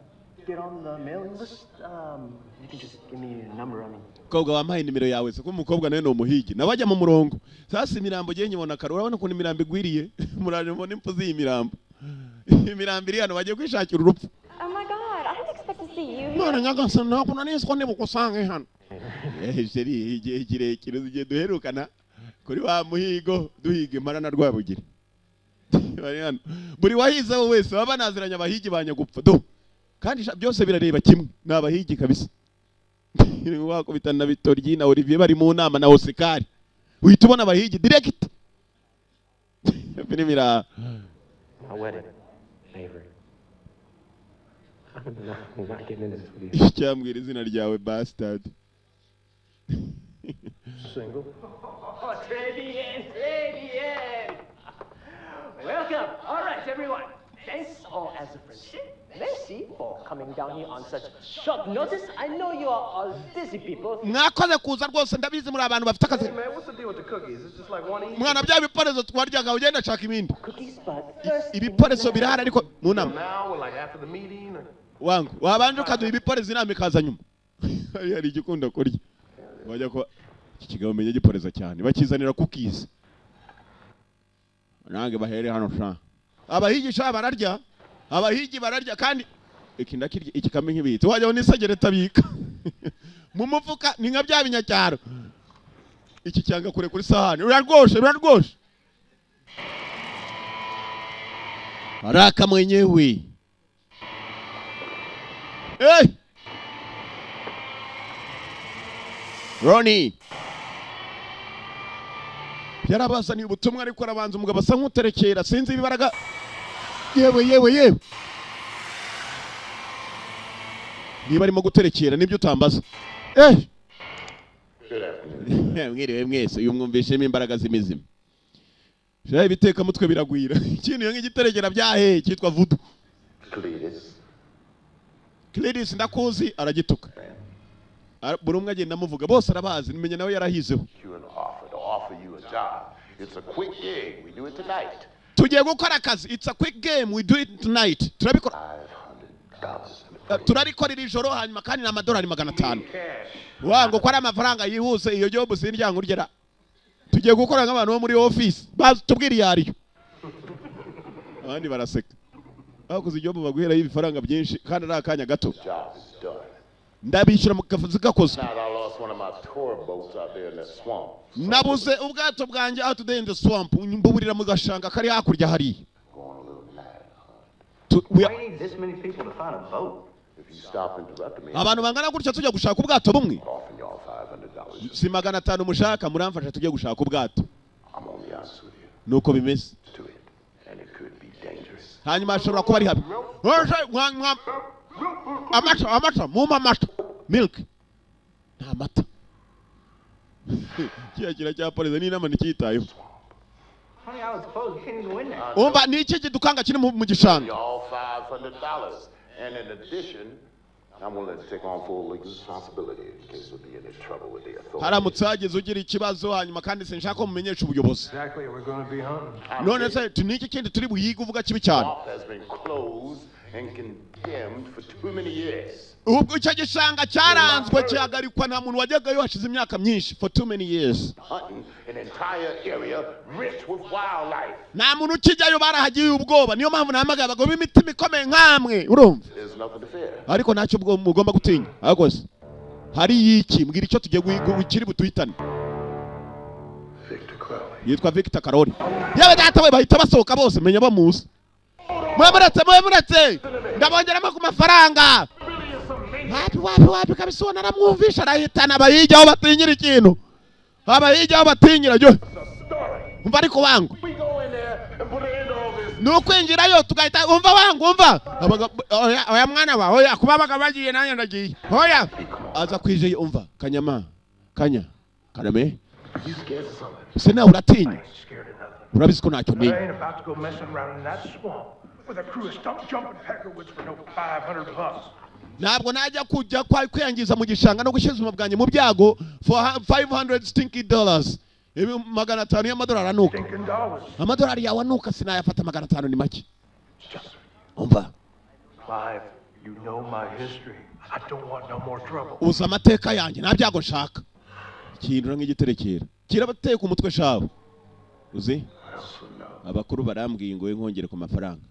get on the mailing list? You can just give me your number. I mean. Kobwa wampaye nimero yawe se ko umukobwa nawe no muhigi nabajya mu murongo sasa imirambo giye nyibona karo urabona ko imirambo igwiriye muraje mbona impuzi y'imirambo imirambo iri hano bagiye kwishakira urupfu. Oh my God, I didn't expect to see you. Mwana nyagasa nako nanisiko nibukusanga hano. Sheri igihe kirekire zigiye duherukana kuri wa muhigo duhiga impara na rwabugire. Bari hano buri wahize wese baba naziranya abahigi banyagupfa do kandi byose birareba kimwe nabahigi kabisa. Wakubitana na Bitoryi na Olivier bari mu nama na Oscar. Uhita ubona abahigi direct. Filmira. My wedding, favorite. I'm not getting into this with you. Cyambwira izina ryawe bastard. Single. Oh, très bien. Welcome. All right, everyone. Thanks all as a friendship. Merci for coming down here on such short notice. I know you are all busy people. Mwakoze kuza rwose ndabizi muri abantu bafite akazi. Hey man, what's the deal with the cookies? It's just like one each. Mwana bya biporezo twaryaga ugenda shaka ibindi. Cookies, but first. Ibiporezo birahari ariko mu nama. Now, like after the meeting. Wangu wabanje ukaduha ibiporezo inama ikaza nyuma. Hari igikunda kurya. Wajya ko iki kigabo menye giporeza cyane bakizanira cookies. Nange bahere hano sha. Abahigisha bararya. Abahigi bararya kandi ikindakirya ikikame nk'ibiti. Wajya nisegere tabika. Mu mufuka ni nka bya binyacyaro. Iki cyanga kure kuri sahani. Urarwoshe. Haraka mwenyewe. Hey! Ronnie! Yarabazaniye ubutumwa ariko arabanza umugabo asa nk'uterekera sinzi ibibaraga. Yewe. Niba arimo guterekera nibyo utambaza. Mwiriwe mwese uyu mwumvishemo imbaraga z'imizima. Shaye biteka mutwe biragwira. Ikintu yo nk'igiterekera byahe cyitwa vudu. Cleris ndakuzi aragituka. Buri umwe agenda amuvuga bose arabazi nimenye nawe yarahizeho. Tugiye gukora akazi. It's a quick game. We do it tonight. Turabikora. Turarikorera ijoro hanyuma kandi na $500 wango ko ari amafaranga yihuse iyo job sindyango urgera. Tugiye gukora nk'abantu bo muri office. Bazi tubwira yariyo. Abandi baraseka. Bakoze job baguhera y'ibifaranga byinshi kandi ari akanya gato. Ndabishyura mu kafuzi gakozwe. Nabuze ubwato bwanjye out there in the swamp. Mbuburira mu gashanga kari hakurya hari. Abantu bangana gutya tujya gushaka ubwato bumwe. Si $500 mushaka muramfasha tujye gushaka ubwato. Nuko bimeze. Hanyuma ashobora kuba ari habi. Amata, muma amata. Milk. Nta mata. Kira cyapolize ni nama nikitayo. Umva ni iki gidukanga kiri mu gishanga. And in addition, I'm willing to take on full legal responsibility in case we'll be in any trouble with the authorities. Haramutse hagize ugira ikibazo hanyuma kandi sinshaka ko mumenyesha ubuyobozi. Exactly, we're going to be hunting. None se tuniki kindi turi buyiga uvuga kibi cyane. Has been closed and condemned for too many years. Ubwo icyo gishanga cyaranzwe cyagarikwa nta muntu wajyagayo hashize imyaka myinshi for too many years. Hunting an entire area rich with wildlife. Nta muntu ukijyayo barahagiye ubwoba niyo mpamvu nahamagaye abagabo b'imitima ikomeye nkamwe urumva. There's nothing to fear. Ariko ntacyo ubwo mugomba gutinya. Ariko se hari yiki mbwira icyo tugiye gukiri butuhitane. Yitwa Victor Karoli. Yewe data we bahita basohoka bose menya bamuzi. Mwemeretse ndabongeramo ku mafaranga. Wapi kabisa naramwumvisha arahitana abayijyaho batinyira ikintu. Abayijyaho batinyira ryo. Umva ariko wangu. Nukwinjirayo tugahita umva wangu umva. Oya mwana wa oya kubabaga bagiye nanye ndagiye. Oya aza kwijeye umva kanya Karame. Sina uratinya. Urabizi ko ntacyo ni. Ntabwo najya kujya kwiyangiza mu gishanga no gushyira ubuzima bwanjye mu byago for $500 stinky dollars. $500 y'amadolari anuka. Amadolari yawe anuka sinayafata $500 ni make. Umva. Clive, you know my history. I don't want no more trouble. Uza amateka yanjye nta byago nshaka. Kindura nk'igiterekera. Kirabateka umutwe shawo. Uzi? Abakuru barambwiye ngo nkongere ku mafaranga.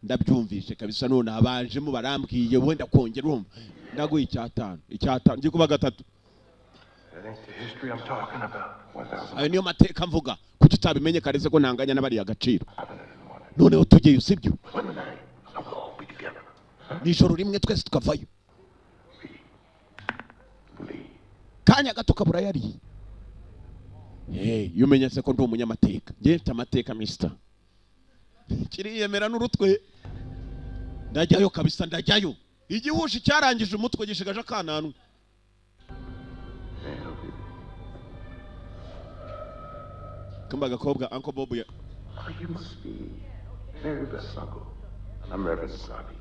Ndabyumvishe kabisa none abajemo barambwiye wenda kongera urumva. Ndaguye icyatanu ngiye kuba gatatu. Ayo niyo mateka mvuga kuki utabimenye kareze ko ntanganya n'abari agaciro. Noneho tugiye usibyo. Nijoro rimwe twese tukavayo. Kanya gato kabura yari. Yumenyese ko ndi umunyamateka. Ngiye mfite amateka mister. Kiriyemera n'urutwe. Ndajyayo kabisa ndajyayo. Igihushi cyarangije umutwe gishigaje akananu. Kumba gakobwa Uncle Bob ya. You must be very best uncle. I'm Reverend Sabi.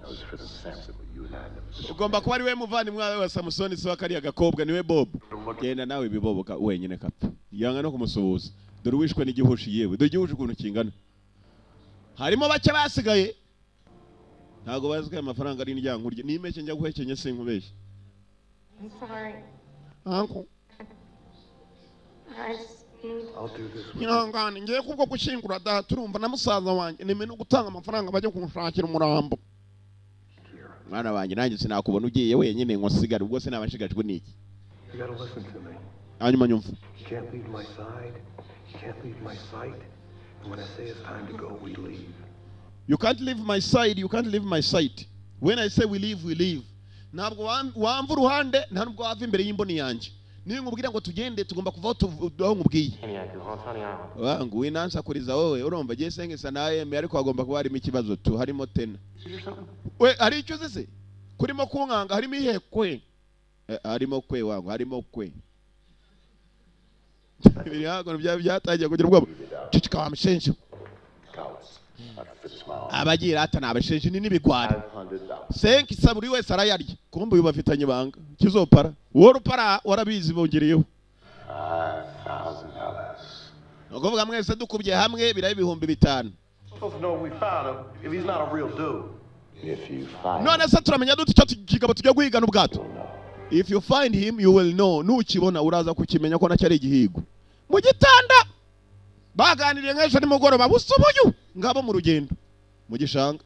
I was Reverend Samson, but you and I never. Ugomba kuba ari we muvandimwe wa Samusoni se wakari agakobwa niwe Bob. Genda nawe biboboka wenyine kapfa. Yanga no kumusuhuza. Dore wishwe n'igihushi yewe. Dore igihushi ukuntu kingana. Harimo bake basigaye. Ntago bazikaye amafaranga ari indyango urye. Nimeke njya guhekenye sinkubeshye. I'm sorry. Uncle. I'll do this with Nyangane ngiye kubwo gushingura da turumva na musaza wanjye nime no gutanga amafaranga bajye kumushakira umurambo. Mwana wanjye nanjye sinakubona ugiye wenyine ngo sigara ubwo sinabashigajwe niki. You gotta listen to me. Hanyuma nyumva. You can't leave my side. You can't leave my sight. And when I say it's time to go, we leave. You can't leave my side. You can't leave my sight. When I say we leave, we leave. ntabwo wamva uruhande nta nubwo wava imbere y'imboni yanjye. Niyo nkubwira ngo tugende tugomba kuvaho tuvaho nkubwiye. Wangu winansa kuriza wowe urumva giye sengesa naye ariko agomba kuba harimo ikibazo tu harimo tena. We ari icyo zise kurimo kunkanga harimo ihekwe. Harimo kwe wangu harimo kwe. Biri hago byatangiye kugira ubwoba. Cicika wa mshenje. Abagira ata nabashenje ni nibigwara. Senki saburi wese arayarya. Kumbe ubafitanye banga. Kizopara. Woro para warabizi bongereyeho. $5,000. Ukuvuga mwese dukubye hamwe biraye ibihumbi 5. Supposed to know we found him if he's not a real dude. If you find None se turamenya dute cyo kigabo tujya guhigana ubwato. If you find him you will know. Nukibona uraza kukimenya ko nacyari igihigo. Mu gitanda baganiriye nk'ejo nimugoroba busubuyu ngabo mu rugendo mu gishanga.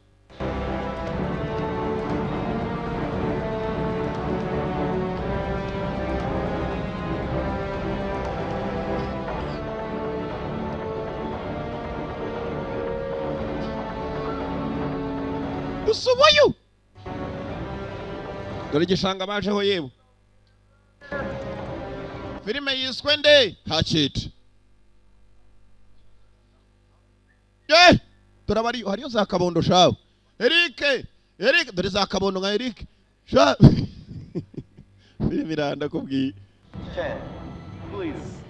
Busubuyu dore igishanga bajeho yewe. Filime yiswe nde Hatchet. Turabari hariyo za kabondo shawe. Eric dore za kabondo nka Eric. Sha. Filime iranda kubwiye. Please.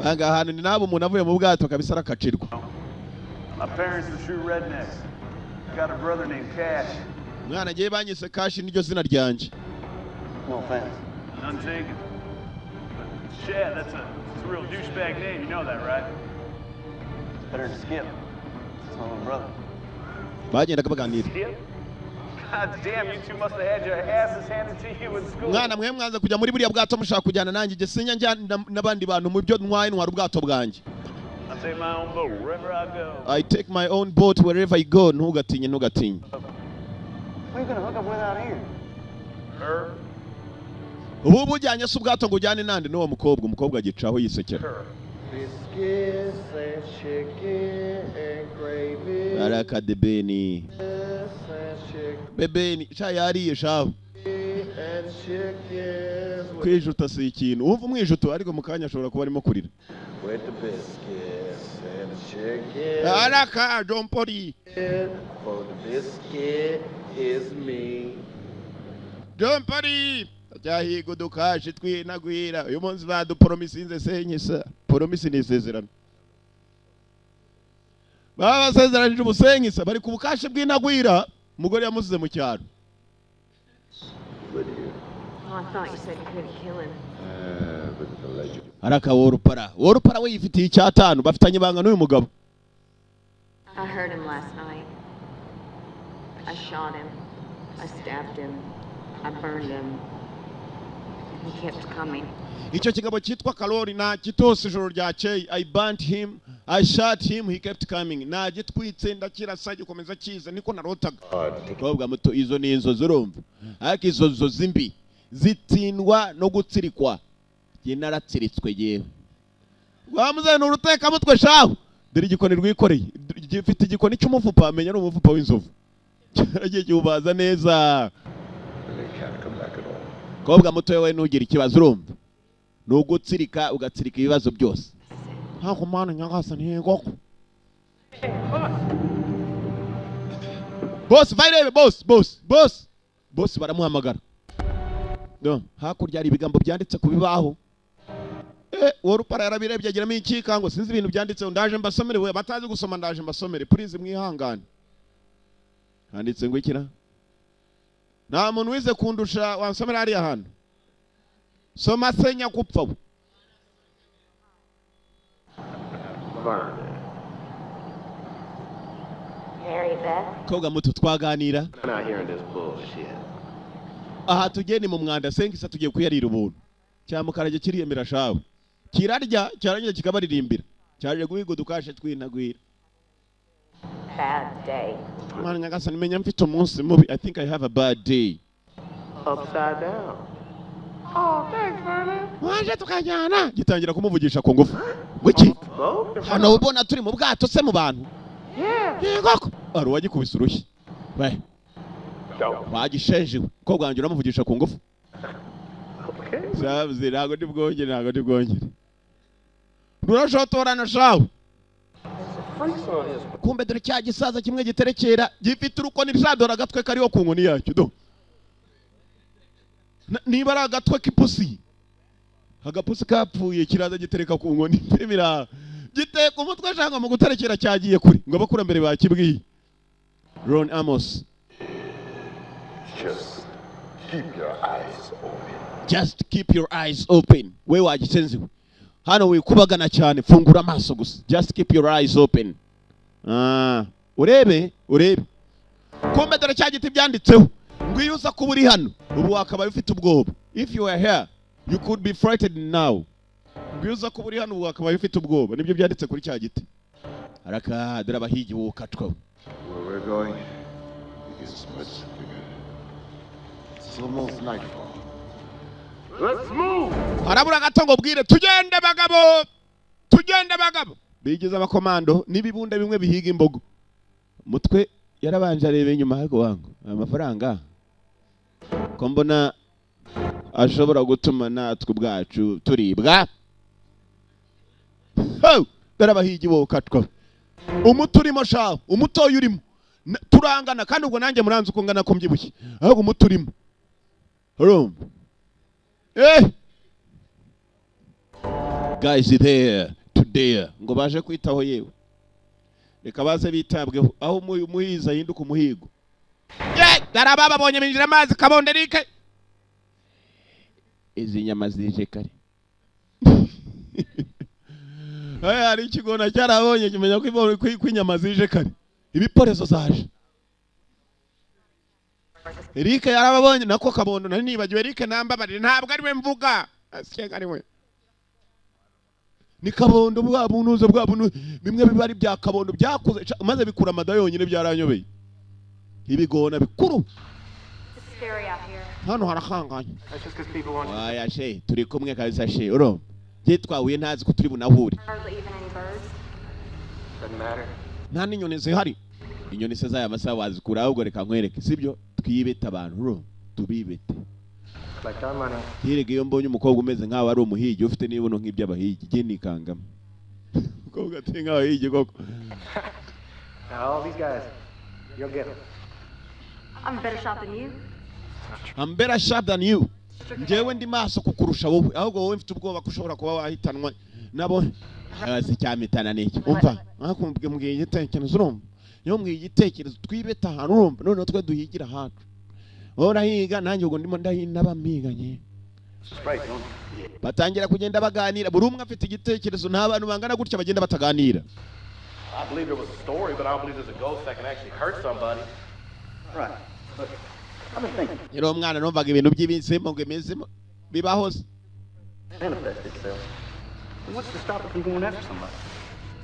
Banga hano ni nabo umuntu avuye mu bwato kabisa arakacirwa. My parents are true rednecks. Got a brother named Cash. Mwana giye banyise Cash niryo zina ryanje. No offense. None taken. But Chad, that's a real douchebag name. You know that, right? It's better than Skip. It's my little brother. Bagendaga baganira. Skip? God damn, you two must have had your asses handed to you in school. Mwana mwe mwanza kujya muri buriya bwato mushaka kujyana nanjye je sinya njya nabandi bantu mu byo ntwaye ntwara ubwato bwanjye. I take my own boat wherever I go. I take my own boat wherever I go. Ntugatinye. Who are you gonna hook up with out here? Her. Ubu bujyanye se ubwato ngo ujyane nande n'uwo umukobwa gicaho yisekera. Biscuits and chicken and gravy. Araka debeni. Bebeni cha yariye shaho. And chickens Kwijuta si ikintu. Umva umwijuto ariko mukanya ashobora kuba arimo kurira. with the biscuits and the chicken. Araka Jompori. For the biscuit is me. Jompori. Cyahigo dukaje twinagwira. Uyu munsi badupromisinze senyisa. Promisi ni isezerano. Baba basezeranije ubusenyisa bari ku bukashe bw'inagwira. Umugore yamusize mu cyaro. Oh, I thought you said you couldn't kill him. Araka worupara we yifitiye icyatanu bafitanye banga n'uyu mugabo. I heard him last night. I shot him. I stabbed him. I burned him. He kept coming. Icyo kigabo cyitwa Kalori na kitose ijoro ryakeye. I burnt him. I shot him. He kept coming. Na gitwitse ndakirasa gikomeza kiza niko narotaga. Kobwa muto izo ni inzo zurumva. Ariko izo zo zimbi zitindwa no gutsirikwa. Naratsiritswe yewe. Wamuze n'uruteka mutwe shaho. Dore igikoni rwikoreye. Gifite igikoni cy'umufupa amenya no umufupa w'inzovu. Cyaragiye cyubaza neza. Kobwa muto yewe nugira ikibazo urumva. Nugutsirika ugatsirika ibibazo byose. Hako mana nyagasa ntiyegoko. Boss vairebe boss baramuhamagara. No, hakurya ari ibigambo byanditse ku bibaho. Worupara yarabirebye agiramo ikika ngo sinzi ibintu byanditse ndaje mbasomere we batazi gusoma ndaje mbasomere please mwihangane. Handitse ngo ikira. Nta muntu wize kundusha wansomera ari ahantu. Soma senya kupfa. Mary Beth. Koga mutu twaganira. I'm not hearing this bullshit. Aha tugeni mu mwanda senkisa tugiye kuyarira ubuntu. Cyamukarage kiriyemera shawe. Kirarya cyarangiye kikabaririmbira. Cyaje guhigo dukashe twinagwira. Bad day. Mwana nyagasa nimenya mfite umunsi mubi. I think I have a bad day. Upside down. Oh, thanks, Vernon. Waje tukajyana. Gitangira kumuvugisha ku ngufu. Wiki. Hano ubona turi mu bwato se mu bantu. Yeah. Yego. Ari wagikubise urushyi. We. wagishenje ko bwanjye uramuvugisha ku ngufu. Sabuze ntago ndibwongere. Rurashotorana shawe. Kumbe dore cya gisaza kimwe giterekera gifite urukoni rishadora agatwe kariho ku nkoni yacyo do. Niba ari agatwe k'ipusi. Agapusi kapfuye kiraza gitereka ku nkoni. Bimira giteka umutwe shanga mu guterekera cyagiye kuri ngo abakurambere bakibwiye. Ron Amos. Just keep your eyes open. We wagisenze. Hano wikubagana cyane fungura amaso gusa. Just keep your eyes open. Urebe. Kumbe dore cyagiti byanditseho. Ngwiyuza kuba uri hano. Ubu wakaba ufite ubwoba. If you are here, you could be frightened now. Ngwiyuza kuba uri hano ubu wakaba ufite ubwoba. Nibyo byanditse kuri cyagiti. Haraka dore abahigi wokatwa. Where we're going is much bigger. It's almost nightfall. Let's move! Harabura gato ngo bwire tugende bagabo. Bigize abakomando n'ibibunda bimwe bihiga imbogo. Mutwe yarabanje arebe inyuma ariko wangu. Amafaranga. Ko mbona ashobora gutuma natwe ubwacu turibwa. Dore abahigi wokatwa. Umuturimo shaho, umutoyo urimo. Turangana kandi ubwo nanjye muranze uko ngana ko mbyibushye. Ahubwo umuturimo. Urumva? Guys there today ngo baje kwitaho yewe. Reka baze bitabweho aho umuhiza yinduka umuhigo. Daraba babonye binjira amazi kabonderike. Izi nyama zije kare. Hari ikigona cyarabonye kimenya ko inyama zije kare. Ibiporezo zaje. Eric yarababonye nako kabondo nari nibagiwe Eric nambabarire ntabwo ari we mvuga. Asikenga ari we. Ni kabondo bwa bunuze bwa bunu bimwe bibari bya kabondo byakuze maze bikura amada yonyine byaranyobeye. Ibigona bikuru. Hano harakanganye. Aya she turi kumwe kabisa she uro. Yitwahuye ntazi ko turi bunahure. Nta n'inyoni zihari. Inyoni se zaya masaha wazikura ahubwo reka nkwereke sibyo twibeta abantu ro tubibete. Hirege iyo mbonye umukobwa umeze nkaho ari umuhigi ufite nibuno nk'iby'abahigi je nikangama. Umukobwa ati nkaho higi koko. All these guys, you'll get them. I'm a better shot than you. I'm better shot than you. Njewe ndi maso kukurusha wowe ahubwo wowe mfite ubwoba ko ushobora kuba wahitanwa nabo hasi cyamitana n'iki umva akumbwe mbwiye igitekerezo urumva yo mbwiye igitekerezo twibeta ahantu urumva none twe duhigira hacu ora higa nanjye ubwo ndimo ndahina bamiganye batangira kugenda baganira buri umwe afite igitekerezo nta bantu bangana gutya bagenda bataganira. I believe there was a story, but I don't believe there's a ghost that can actually hurt somebody. Right. Look, I've been thinking. Yero mwana numvaga ibintu by'ibisemo ngemezemo bibahoze. Manifest itself. What's to stop it from going after somebody?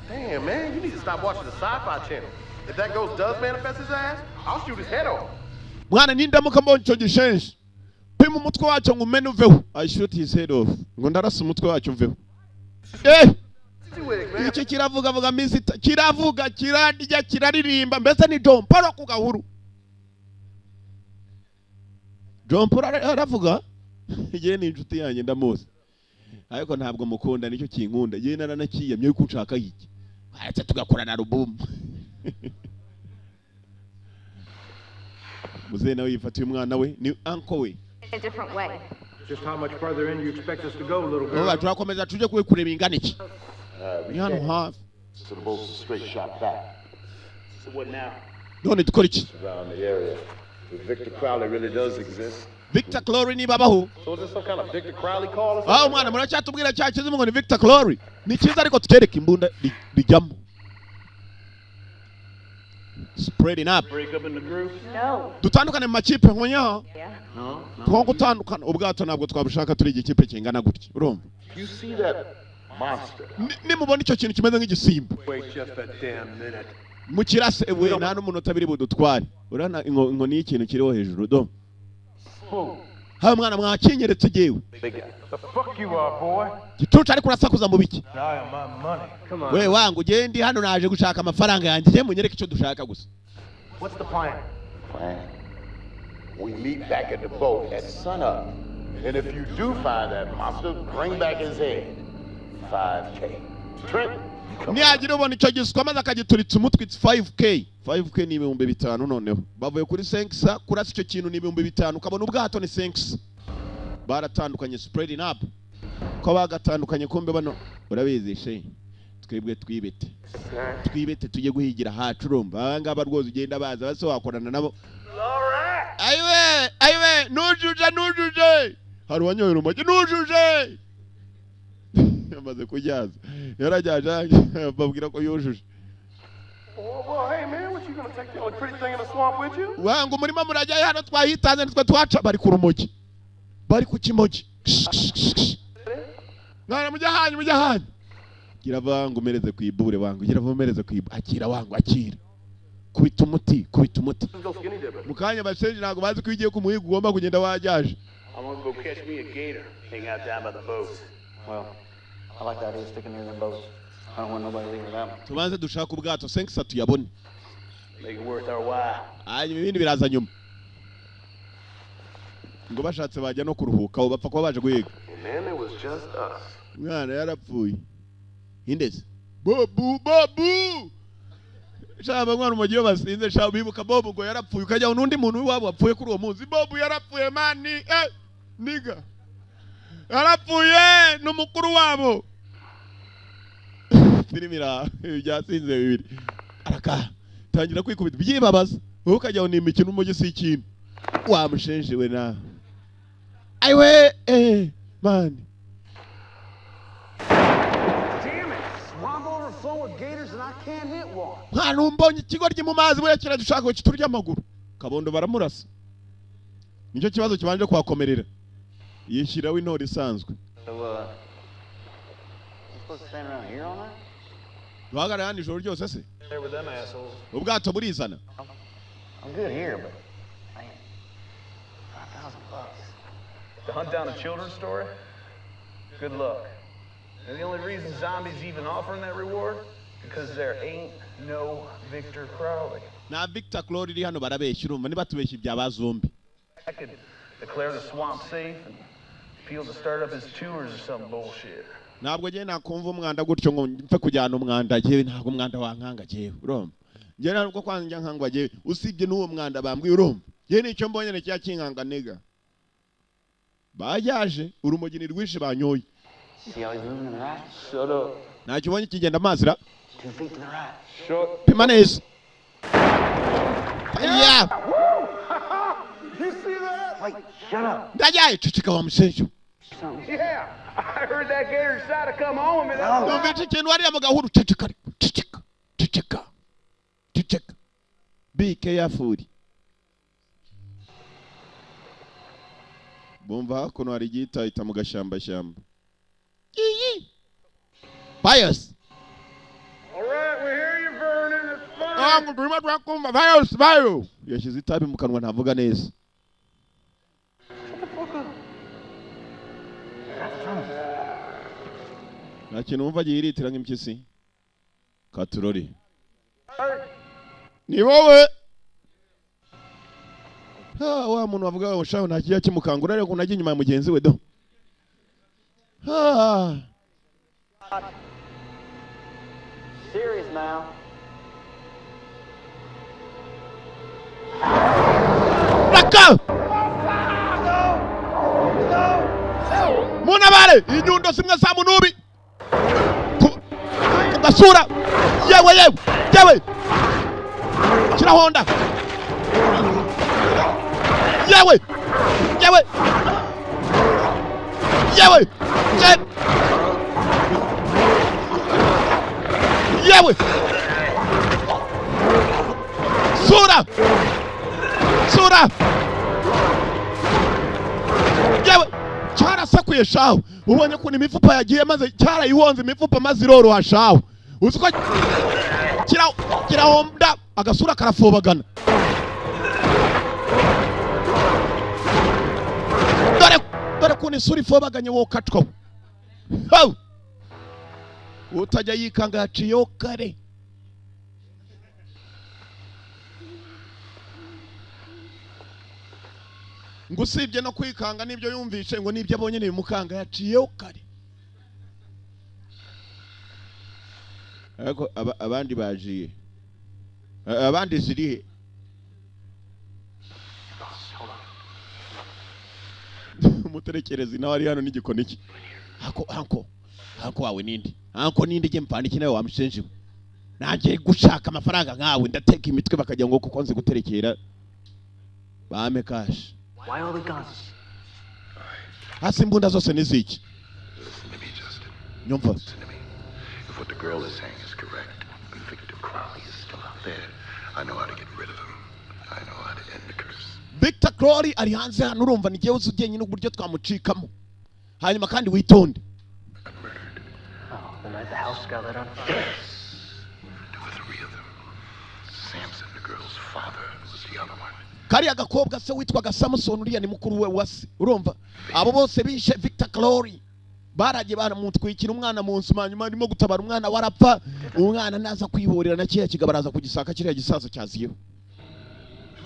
Damn, man, you need to stop watching the Sci-Fi Channel. If that ghost does manifest his ass, I'll shoot his head off. Mwana nindamuka mboncho gishenje. Pima umutwe wacu ngo umene uveho. I shoot his head off. Ngo ndarasa umutwe wacu uveho. Iki kiravuga misita kiravuga kiradya kiraririmba mbese ni John Paul ku gahuru. John Paul aravuga igihe ni inshuti yanjye ndamuzi ariko ntabwo mukunda nicyo kinkunda igihe naranakiyamye yuko ushaka iki aretse tugakorana album. Muze nawe yifatiye umwana we ni uncle we. A different way. Just how much further in you expect us to go, little girl? Oba turakomeza tuje kureba ingana iki. We can't. So the bolt's a straight shot back. So what now? None dukora iki? Around the area. If Victor Crowley really does exist. Victor Crowley ni babaho. So is this some kind of Victor Crowley call or something? Mwana muracyatubwira cyakize ngo ni Victor Crowley. Ni cyiza ariko tukereka imbunda rijyamo. Spreading up. Break up in the group? No. Dutandukane mu makipe nkonya. No. Two gutandukana ubwato nabwo twabushaka turi igikipe kingana gutya. Urumva? You see that monster? Ni mubona icyo kintu kimeze nk'igisimba. Wait just a damn minute. Mu kirase we nta n'umuntu tabiri budutware. Urana inkoni y'ikintu kiriho hejuru do. Ha mwana mwakinyeretse jewe. The fuck you are, boy. Gituca ariko urasakuza mu biki. I am my money. Come on. We wangu je ndi hano naje gushaka amafaranga yanjye je munyereke icyo dushaka gusa. What's the plan? Plan? We meet back at the boat at sunup. And if you do find that monster, bring back his head. 5K. Trent, niyagira ubona icyo giswa maze akagituritsa umutwe, it's 5K. 5K ni ibihumbi 5 noneho. Bavuye kuri 5 kurasa icyo kintu ni ibihumbi 5, ukabona ubwato ni 5. Baratandukanye, spreading up. Ko bagatandukanye kumbe bano urabizi she. Twebwe twibete tujye guhigira hacu urumva. Abangaba rwose ugenda baza base wakorana nabo. Aiwe nujuje hari wanyoye urumogi nujuje yamaze kujyaza yarajyaje babwira ko yujuje. Well, hey man, what you gonna take the only pretty thing in the swamp with you? Wangu murima murajya hano twahitanze nitwe twaca bari ku rumogi, bari ku kimogi. Mwana mujya hanyu gira vangu mereze kwibure wangu, gira vomereze kwibure akira wangu akira kubita umuti mukanya basenje ntago bazi ko ugiye kumuhiga ugomba kugenda wajyaje. I'm gonna go catch me a gator, hang out down by the boats. Well, I like the idea of sticking near them boats. I don't want nobody leaving without me. Tubanze dushaka ubwato 5 tuyabone. Make it worth our while. Hanyuma ibindi biraza nyuma. Ngo bashatse bajya no kuruhuka bapfa kuba baje guhiga. And then it was just us. Mwana yarapfuye. Indeze. Babu. Shaba mwana umugiye basinze shaba bibuka Bobo ngo yarapfuye ukajya unundi muntu wabo wapfuye kuri uwo munsi. Bobo yarapfuye mani. Niga. Yarapfuye n'umukuru wabo. Filimira byasinze bibiri. Araka tangira kwikubita byibabaza. Wowe ukajya unima ikintu umugi si ikintu. Wamushenjewe na. Aiwe man. Hano mbonye ikigoryi mu mazi we kira dushaka ko kiturya amaguru. Kabondo baramurasa. Nicyo kibazo kibanje kwakomerera. Yishiraho intore isanzwe. Wagara hano ijoro ryose se? Ubwato burizana. I'm good here, but man, $5,000. To hunt down a children's story? Good luck. And the only reason zombies even offering that reward because there ain't no Victor Crowley. Na Victor Crowley iri hano barabeshya urumva niba tubeshya ibya zombi. I could declare the swamp safe and Field to start up his tours or some bullshit. Ntabwo je nakumva umwanda gutyo ngo mfe kujyana umwanda jewe ntabwo umwanda wankanga jewe urumva. Je ntabwo kwanja nkangwa jewe usibye n'uwo mwanda bambwiye urumva. Je nicyo mbonye n'icya kinkanga nega. Bayaje urumogi ni rwishe banyoye. See how he's moving to the right? Shut up. Ntacyo ubonye kigenda amazi ra. 2 feet to the right. Shut. Pima neza. Yeah. You see that? Wait, shut up. Ndajaye cicika wa msenjo. Yeah, I heard that gator decided to come home and Numvise ikintu wari amagahuru cicika. Be careful. Bumva hakuno hari gita ita mu gashamba shamba. Bias. all right, we hear you, Vernon. It's fine. Ngurima twakumva bias. Yashize itabi mu kanwa ntavuga neza. Nta kintu wumva gihiritira nk'impyisi. Katurori. Ni wowe. Wa muntu wavuga ngo shaho nta kijya kimukangura ariko unajya inyuma ya mugenzi we do. Serious now. Raka! Munabare, inyundo simwe sa munubi. Basura. Yewe. Kira Honda. Yewe. Sura. Yewe. Chara sakuye shaho. Ubonye ko imifupa yagiye maze cyara yihonze imifupa maze iroroha shaho. Uziko kira Honda agasura karafobagana. Dore ko nisuri fobaganye wo katwa. Utajya yikanga yaciyo kare. ngo usibye no kwikanga n'ibyo yumvishe ngo n'ibyo abonye ni bimukanga yaciyeho kare. Ariko abandi bajiye, abandi zirihe? Umuterekerezi nawe ari hano n'igikoni cye. Anko wawe nindi? Anko nindi je mpana iki nawe wamushenje? Nanjye gushaka amafaranga nkawe ndateka imitwe bakajya ngo kuko nzi guterekera. Bame cash. Why all the guns? Hasi imbunda zose niziki? Listen to me, Justin. Nyumva. Listen to me. If what the girl is saying is correct, and Victor Crowley is still out there, I know how to get rid of him. I know how to end the curse. Victor Crowley ari hanze hano urumva ni jewe uzugenye n'uburyo twamucikamo. Hanyuma kandi witonde. Oh, the night the house got lit on fire. 2 or 3 of them. Samson, the girl's father, was the other one. Kariya gakobwa se witwaga Samson uriya ni mukuru we wase. Urumva? Abo bose bishe Victor Crowley. Baraje baramutwikira umwana mu nzu manyuma arimo gutabara umwana warapfa. Umwana naza kwihorera na kiya kigabaraza kugisaka kiriya gisazo cyaziyeho.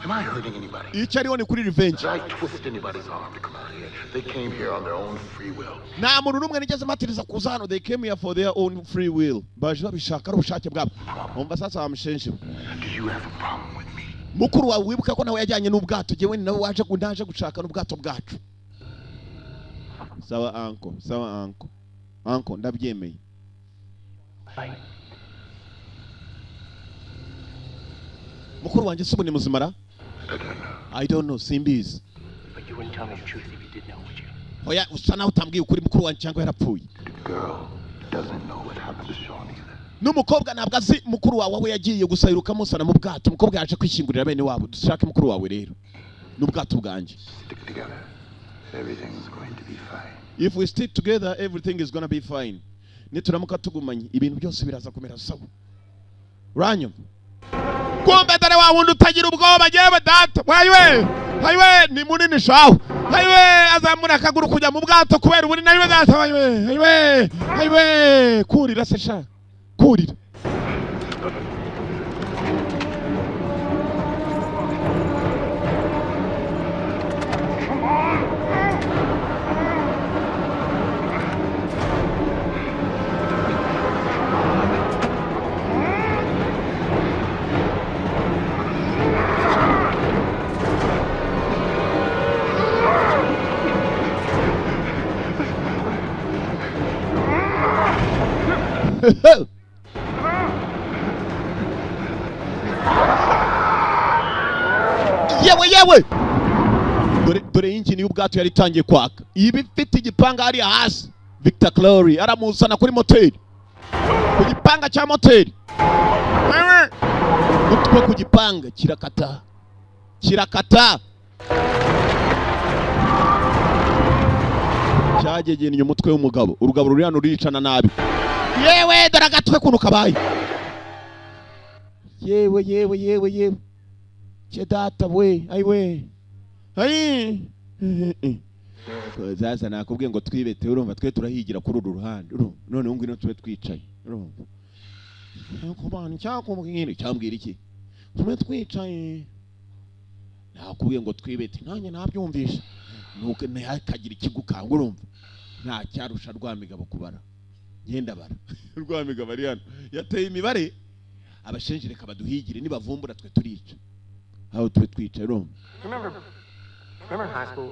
Am I hurting anybody? Icyo ariho ni kuri revenge. Did I twist anybody's arm to come out here? They came here on their own free will. Nta muntu n'umwe nigeze matiriza kuza hano. They came here for their own free will. Baje babishaka ari ubushake bwabo. Umva sasa bamushenje. Do you have a problem with me? Mukuru wawe wibuka ko nawe yajyanye n'ubwato jewe nawe waje kundaje gushaka n'ubwato bwacu. Sawa anko, sawa anko. Anko ndabyemeye. Mukuru wanjye subone muzimara? I don't know, simbizi. But you wouldn't tell me the truth if you did know, would you? Oya usana utambwiye ukuri mukuru wanjye cyangwa yarapfuye. The girl doesn't know what happened to Sean either. N'umukobwa ntabwo azi mukuru wawe aho yagiye gusayiruka musana mu bwato. Umukobwa yaje kwishingurira bene wabo. Dushake mukuru wawe rero. N'ubwato bwanje. Stick together. Everything's going to be fine. If we stick together, everything is gonna be fine. Nituramuka tugumanye ibintu byose biraza kumera sawa. Ranyo. Kumbe dare wa wundi utagira ubwoba jewe data. Hayiwe ni munini shaho. Hayiwe azamura akaguru kujya mu bwato kubera ubuni nayo data. Hayiwe kurira se sha. Kurira. Yewe dore injini y'ubwato yari itangiye kwaka. Ibi bifite igipanga hari hasi. Victor Crowley aramuzana kuri moteri. Ku gipanga cya moteri. Utwo ku gipanga kirakata. Cyagegennye umutwe w'umugabo. Urugabo ruri hano ruricana nabi. Yewe dore agatwe kuno kabaye. Yewe. Data we, ayiwe. Zaza nakubwiye ngo twibete urumva twe turahigira kuri uru ruhande. None ngwino tube twicaye. Urumva. Kubana cyakubwira cyambwira iki? Tube twicaye. Nakubwiye ngo twibete nanjye nabyumvisha. Nuko ntihakagira ikigukanga urumva. Nta cyarusha Rwamigabo kubara. Ngenda bara. Rwamigabo ari hano. Yateye imibare. Abashenjere kabaduhigire nibavumbura twe turica. Aho twe twica urumva. Remember high school?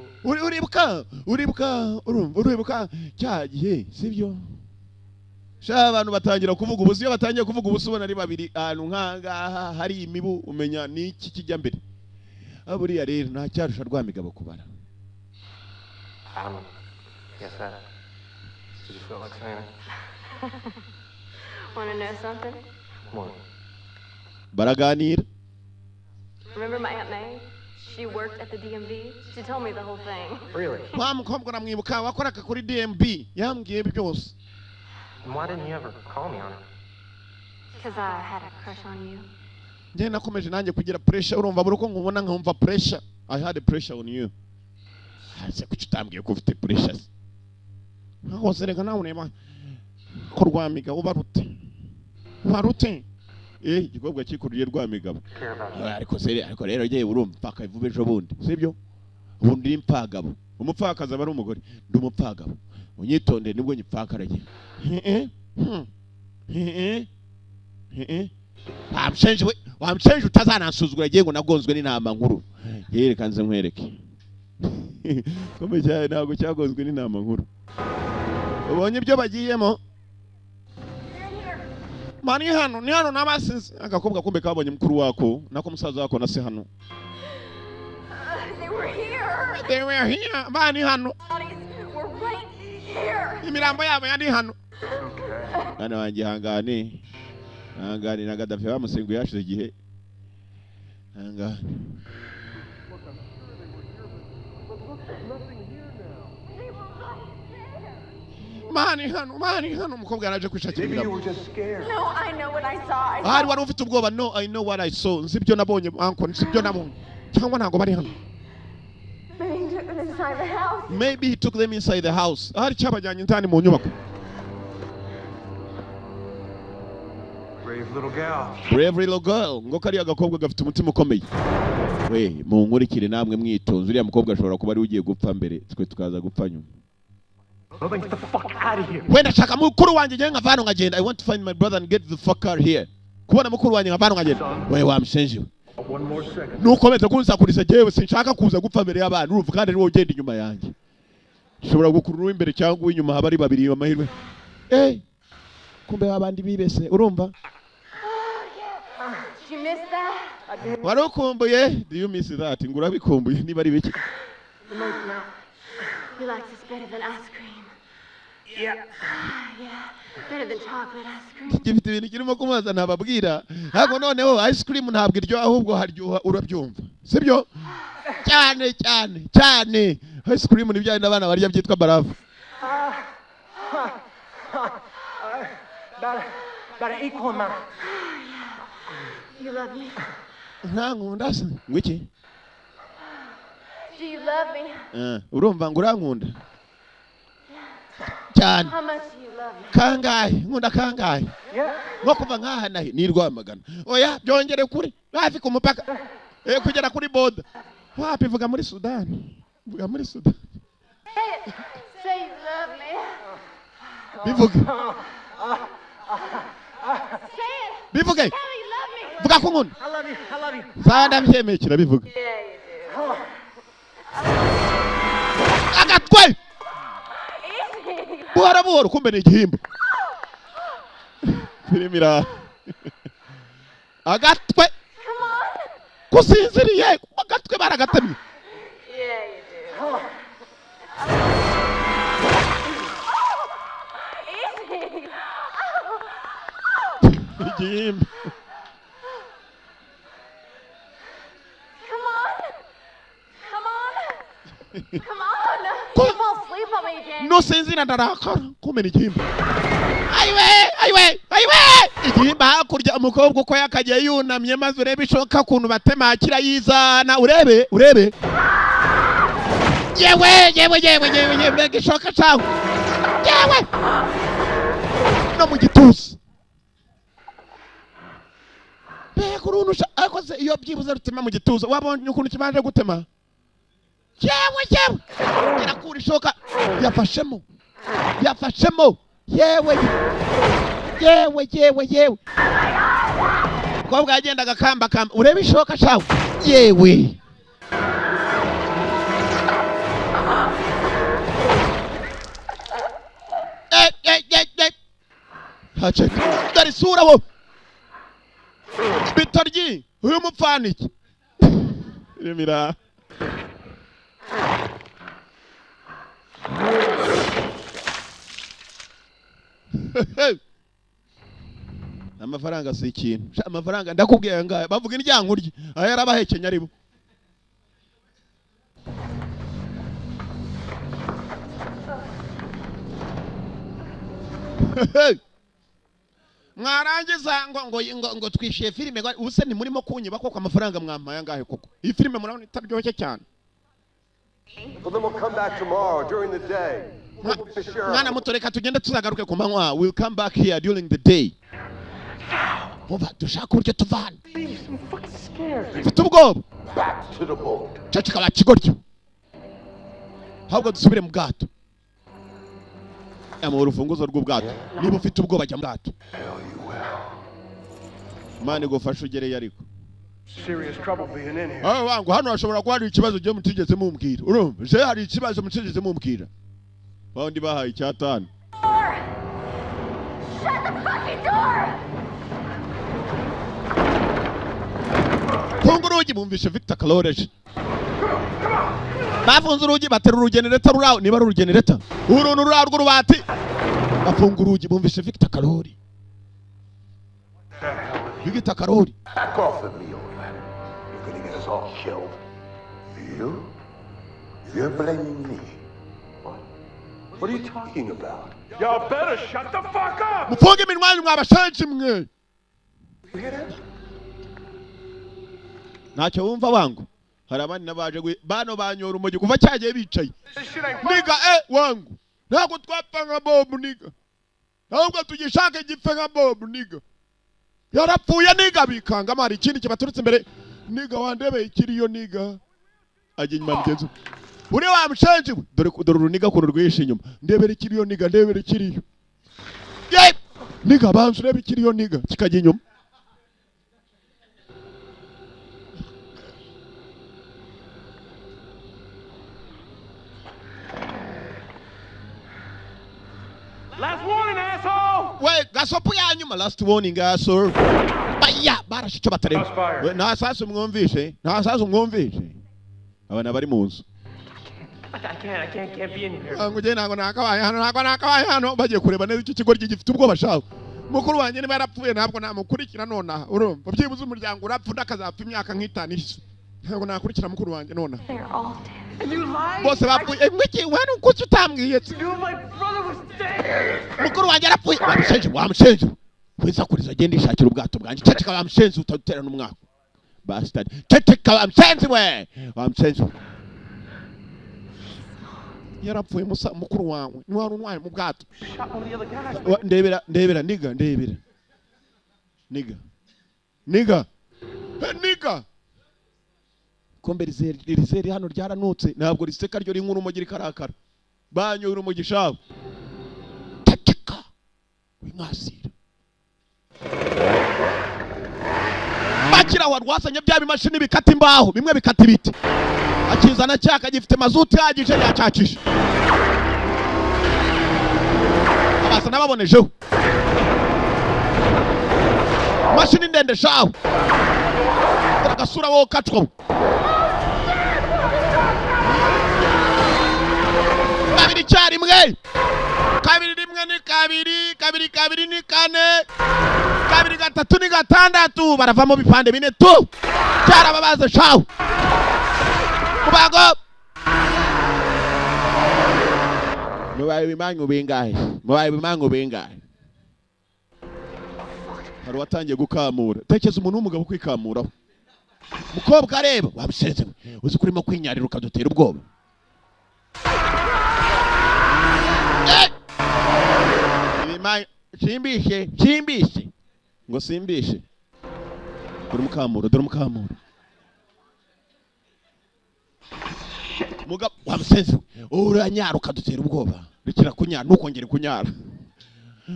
Uribuka cyagihe sibyo? Sha abantu batangira kuvuga ubusi iyo batangiye kuvuga ubusi ubona ari babiri ahantu nkanga hari imibu umenya niki kijya mbere. Aburiya rero nta cyarusha Rwamigabo kubara. Yes, that. Did you feel like saying it? Want to know something? What? Baraganira. Remember my Aunt May? She worked at the DMV. She told me the whole thing. Really? Mukobwa namwibuka wakoraga kuri DMV yambwiye byose. And why didn't you ever call me on it? Because I had a crush on you. Njye nakomeje nanjye kugira pressure urumva buri uko nkubona nkumva pressure. I had a pressure on you. Hase kuchitambwiye ko ufite pressure. Hose reka nawe neba ko Rwamigabo barute. Igikobwa kikuriye Rwamigabo. Ariko rero yewe urumva paka ivuba ejo bundi sibyo ubu ndi impfagabo. Umupfakazi aba ari umugore. Ndi umupfagabo. Unyitonde nibwo nyipfakaraye. Wamshenje utazanansuzugura giye ngo nagonzwe n'intama nkuru. Yerekanze nkwereke. Kome cyane ntago cyagonzwe n'intama nkuru. Ubonye ibyo bagiyemo? Mani hano, ni hano n'abasize. Agakobwa kumbe kabonye mukuru wako, nako musaza wako na se hano. They were here. Mani hano. Imirambo yabo yari hano. Hano wanjye hangane. Hangane na Gaddafi bamusinguye yashize igihe. Hangane. Mani hano umukobwa yaraje kwishakira imiramo. No, I know what I saw. Hari wari ufite ubwoba. No, I know what I saw. Nsibyo nabonye uncle, nsibyo nabonye. Cyangwa ntago bari hano. Maybe he took them inside the house. Maybe he took them inside the house. Hari cyabajyanye intani mu nyubako. Brave little gal. Brave little girl. Ngo kari agakobwa gafite umutima ukomeye. We, mu nkurikire namwe mwitonze. Uriya mukobwa ashobora kuba ari ugiye gupfa mbere, twe tukaza gupfa nyuma. Well, then get the fuck out of here. Wenda shaka mukuru wanjye nge ngavano ngagenda. I want to find my brother and get the fuck out here. Kubona mukuru wanjye ngavano ngagenda. We wamshenje. One more second. Nukomeza kunsakuriza jewe sinshaka kuza gupfa mbere y'abantu. Urumva kandi niwo ugenda inyuma yanjye. Shobora gukurura imbere cyangwa inyuma habari babiri amahirwe. Kumbe abandi bibese urumva? Did you miss that? Warukumbuye? Do you miss that? Ngura bikumbuye niba ari biki? He likes this better than ice cream. Yeah. Yeah. Better than chocolate ice cream. Gifite ibintu kirimo kumaza ntababwira. Hago noneho ice cream ntabwo iryo ahubwo haryoha urabyumva. Sibyo? Cyane. Ice cream ni byane abana barya byitwa barafu. About an equal amount. You love me? Ntankunda se. Ngwiki? Do you love me? Urumva ngurankunda. Cyane. How much do you love me? Kangahe? Nkunda kangahe? Ngo kuva nkaha nahi nirwamagana. Oya byongere kuri. Hafi ku mupaka. Kugera kuri boda. Wapi vuga muri Sudan. Vuga muri Sudan. Say you love me. Bivuge. Say it. Bivuge. Tell me you love me. Vuga ko nkunda. I love you. Zanda mbyemekira bivuga. Yeah, you do. Agatwe. Buhoro kumbe ni igihimba. Firimira. Agatwe. Come on. Kusinziriye agatwe baragatamye. Yeah, you do. Igihimba. Come on. You won't sleep on me again. No sinzira ndarakara kumbe ni igihimba. Ayiwe. Igihimba hakurya umukobwa uko yakagiye yunamye maze urebe ishoka kuntu batemakira yizana urebe. Yewe mbega ishoka cawe. Yewe. No mu gituza. Mbega urunusha akoze iyo byibuze rutema mu gituza wabonye ukuntu kibanje gutema. Yewe. Irakura ishoka yafashemo. Yewe. Kobwa yagendaga kamba urebe ishoka cawe. Yewe. Hache. Dari sura wo. Bitaryi. Uyu mupfaniki. Remira. Amafaranga si ikintu. Amafaranga ndakubwiye ngaye bavuga indyankurye. Aya yarabahekenya aribo. Mwarangiza ngo twishiye filime ubuse ni murimo kunyiba koko amafaranga mwampaye ngahe koko. Iyi filime murabona itaryoshye cyane. Well, then we'll come back tomorrow during the day. Mwana muto reka tugende tuzagaruke ku manywa. We'll come back here during the day. Muba dushaka uburyo tuvana. Mfite ubwoba. Back to the boat. Cacika bakigoryo. ahubwo dusubire mu bwato. Mu rufunguzo rw'ubwato. Niba ufite ubwoba jya mu bwato. Mane gufasha ugereye ariko. Serious trouble being in here. Wangu hano hashobora kuba hari ikibazo je mutigeze mumbwira. Urumva? Je hari ikibazo mutigeze mumbwira. Bandi bahaye icyatanu. Shut the fucking door! Funga urugi bumvishe Victor Kaloreje. Bafunze urugi batera urugenereta ruraho niba ari urugenereta. Uruntu ruraho rw'urubati. Bafunga urugi bumvishe Victor Kalori. Victor Kalori. Back off of me, old man. You're gonna get us all killed. You? You're blaming me. What? What are you talking about? Y'all better shut the fuck up! Mufunge iminwa mwabashenje mwe. Ntacyo wumva wangu. Hari abandi nabaje bano banyora umugi kuva cyagiye bicaye. Niga wangu. Ntabwo twapfa nka Bob niga. Ahubwo tugishaka igipfe nka Bob niga. Yarapfuye niga bikanga mari ikindi kibaturutse imbere. Niga wandebeye ikiriyo niga. Ajye nyuma mugenzi. Uri wa mshenje dore runiga kuno rwishe inyuma. Ndebere ikiriyo niga ndebere ikiriyo. Niga banzu ndebere ikiriyo niga kikajye inyuma. Last warning, asshole! Wait, gasopo ya nyuma last warning asshole. Baya barashicho batare. Na sasa mwumvishe. Na sasa mwumvishe. Abana bari mu nzu. I can't be in here. Nguje ntago nakabaye hano bagiye kureba neza iki kigo gifite ubwoba shaho. Mukuru wanjye niba yarapfuye ntabwo namukurikira nona. Urumva byibuze umuryango urapfa ndakazapfa imyaka nk'itanu ishize. Ntabwo nakurikira mukuru wanjye nona. And you lied? Bose bapfuye mwiki wari ukuki utambwiye. My brother was dead. Mukuru wanjye yarapfuye. Wamushenje. Wiza kuriza agenda ishakira ubwato bwanjye. Ceceka wamushenje utadutera n'umwaka. Bastard. Ceceka wamushenje we. Wamushenje. Yarapfuye mukuru wawe. Ni wari unwaye mu bwato. Ndebera niga. Niga. Kombe rizeri hano ryaranutse ntabwo riseka ryo rinkuru umugiri karakara. Banyo urumogi shaho. Ceceka. Winkasira. Bakira warwasanye bya bimashini bikata imbaho bimwe bikata ibiti. Akizana cyaka gifite mazuti yagije yacyakisha. Abasa nababonejeho. Mashini ndende shaho. Gasura wo kacwa. Kabiri cyari mwe. Kabiri rimwe ni kabiri ni kane. Kabiri gatatu ni gatandatu baravamo bipande bine tu. Cyara babaze shaho. Kubago. Mubaye bimangu bingahe. Hari watangiye gukamura. Tekeza umuntu w'umugabo kwikamuraho. Mukobwa areba wabiseze uzi kurimo kwinyarira ukadutera ubwoba. Chimbishe ngo simbishe. Dore mukamura. Mugabo wabiseze uranyara ukadutera ubwoba. Rikira kunyara ntukongere kunyara.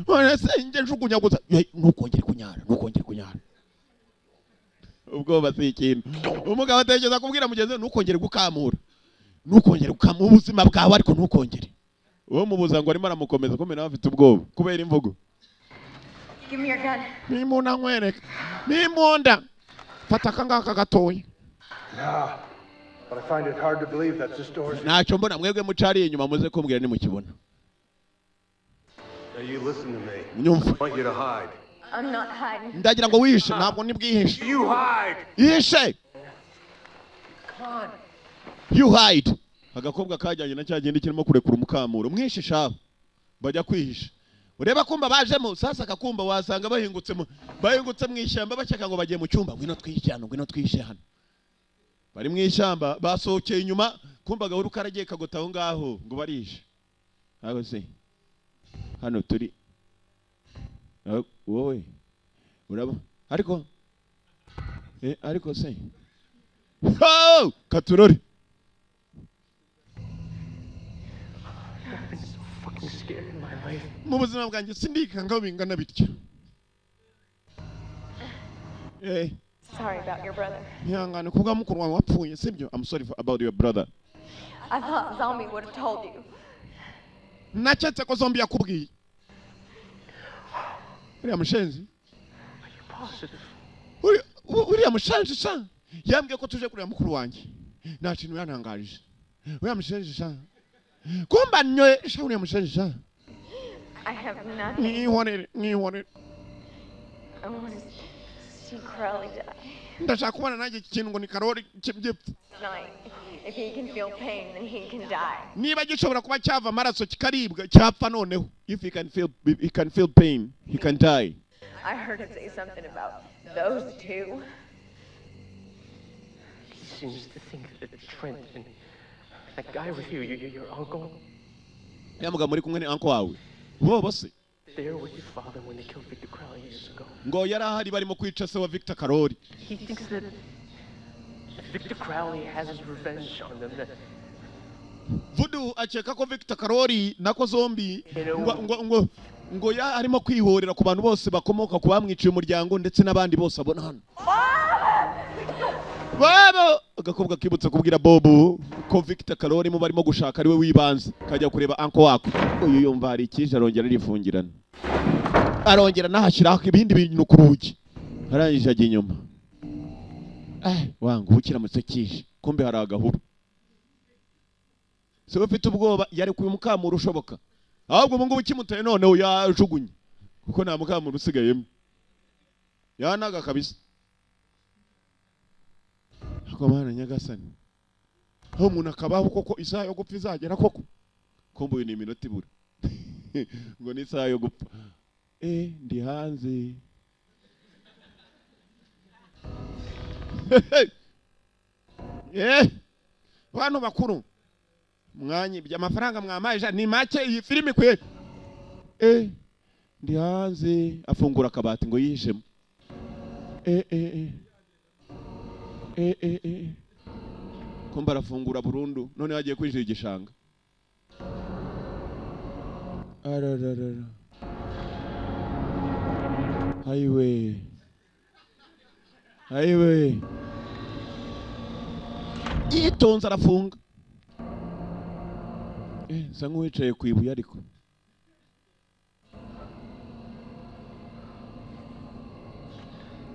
None nje njugunya gusa ntukongere kunyara. Ubwoba si ikintu. Umugabo ategeza kubwira mugenzi we ntukongere gukamura. Ubuzima bwawe ariko ntukongere. Uwo mubuza ngo arimo aramukomeza komera afite ubwoba kubera imvugo. Give me your gun. Nimunda nkwereka. Nimunda. Fata kangaka gatoya. Yeah. But I find it hard to believe that's the story. Ntacyo mbona mwebwe mucari inyuma muze kumbwira nimukibona. Now you listen to me. Nyumva. I want you to hide. I'm not hiding. Ndagira ngo wihishe ntabwo nibwihishe. You hide. Yihishe. Come on. You hide. Agakobwa kajyanye na cyagenda kirimo kurekura umukamuro. Mwishisha. Bajya kwihisha. Ureba kumba bajemo sasa akakumba wasanga bahingutse mu ishyamba bashaka ngo bagiye mu cyumba ngwino twishyana hano. Bari mu ishyamba basohokeye inyuma kumba gahuru karagiye kagota aho ngaho ngo barishe. Aho se. Hano turi. Wowe. Uraba ariko se. life. Mu buzima bwanjye sindikanga bingana bityo. Sorry about your brother. Yanga kubwa mukuru wawe wapfuye sibyo? I'm sorry about your brother. I thought Zombie would have told you. Nachetse ko Zombie yakubwiye. Uriya mushenzi? Are you positive? Uriya mushenzi sha? Yambwiye ko tuje kureba mukuru wanjye. Nta kintu yantangaje. Uriya mushenzi sha? Kumba nyoye sha uriya mushenzi sha? I have nothing. Ni wanted. I want to see Crowley die. Ndashaka kubana nanjye ikintu ngo ni Karoli cy'byepfu. Tonight. If he can feel pain, then he can die. Niba gishobora kuba cyava amaraso kikaribwa cyapfa noneho. If he can feel pain, he can die. I heard him say something about those two. He seems to think that Trent and that guy with you, your uncle. Yamuga muri kumwe ni uncle wawe. Bo bose. There with your father when they killed Victor Crowley years ago. Ngo yari ahari barimo kwica se wa Victor Karoli. He thinks that Victor Crowley has his revenge on them. Voodoo acheka ko Victor Karoli nako Zombie ngo ya arimo kwihorera ku bantu bose bakomoka ku bamwiciye umuryango ndetse n'abandi bose abona hano. Babo agakobwa kibutse kubwira Bobo ko Victor Karoli mu barimo gushaka ari we wibanze kajya kureba uncle wako. Uyu yumva hari ikije arongera arifungirana. Arongera nahashiraho ibindi bintu ku rugi. Arangije ajya inyuma. Wangu ukiramutse kije kumbe hari agahuru. Se ufite ubwoba yari kuyu mukamura ushoboka. Ahubwo ubu ngubu kimuteye noneho yajugunye. Kuko nta mukamura usigayemo. Yanaga kabisa. Ako bana nyagasani. Aho umuntu akabaho koko isaha yo gupfa izagera koko. Kombo ni iminota ibura. Ngo ni isaha yo gupfa. Ndi hanze. Bantu bakuru mwanyi by'amafaranga mwamaje ni make iyi filime kwe ndi hanze afungura akabati ngo yihishemo komba arafungura burundu none yagiye kwinjira igishanga arararara highway yitonze arafunga nsa nk'uwicaye ku ibuye ariko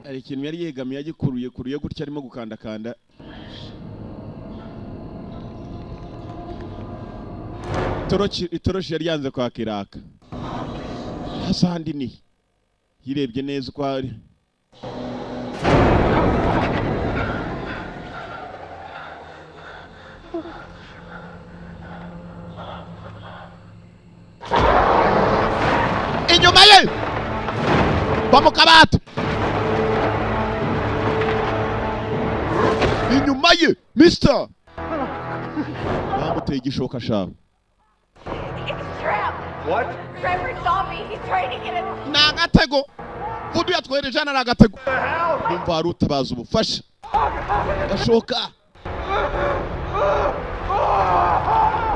hari ikintu yari yegamiye agikuruye gutya arimo gukandakanda itoroshi yari yanze kwakiraka hasa handi ni yirebye neza uko ari inyuma ye bamukabata inyuma ye mister bamuteye igishoka shawe What? Trevor saw me. He's trying to get in. Nagatego. Voodoo yatwereje na nagatego. Umva arutabaza ubufasha. Gashoka.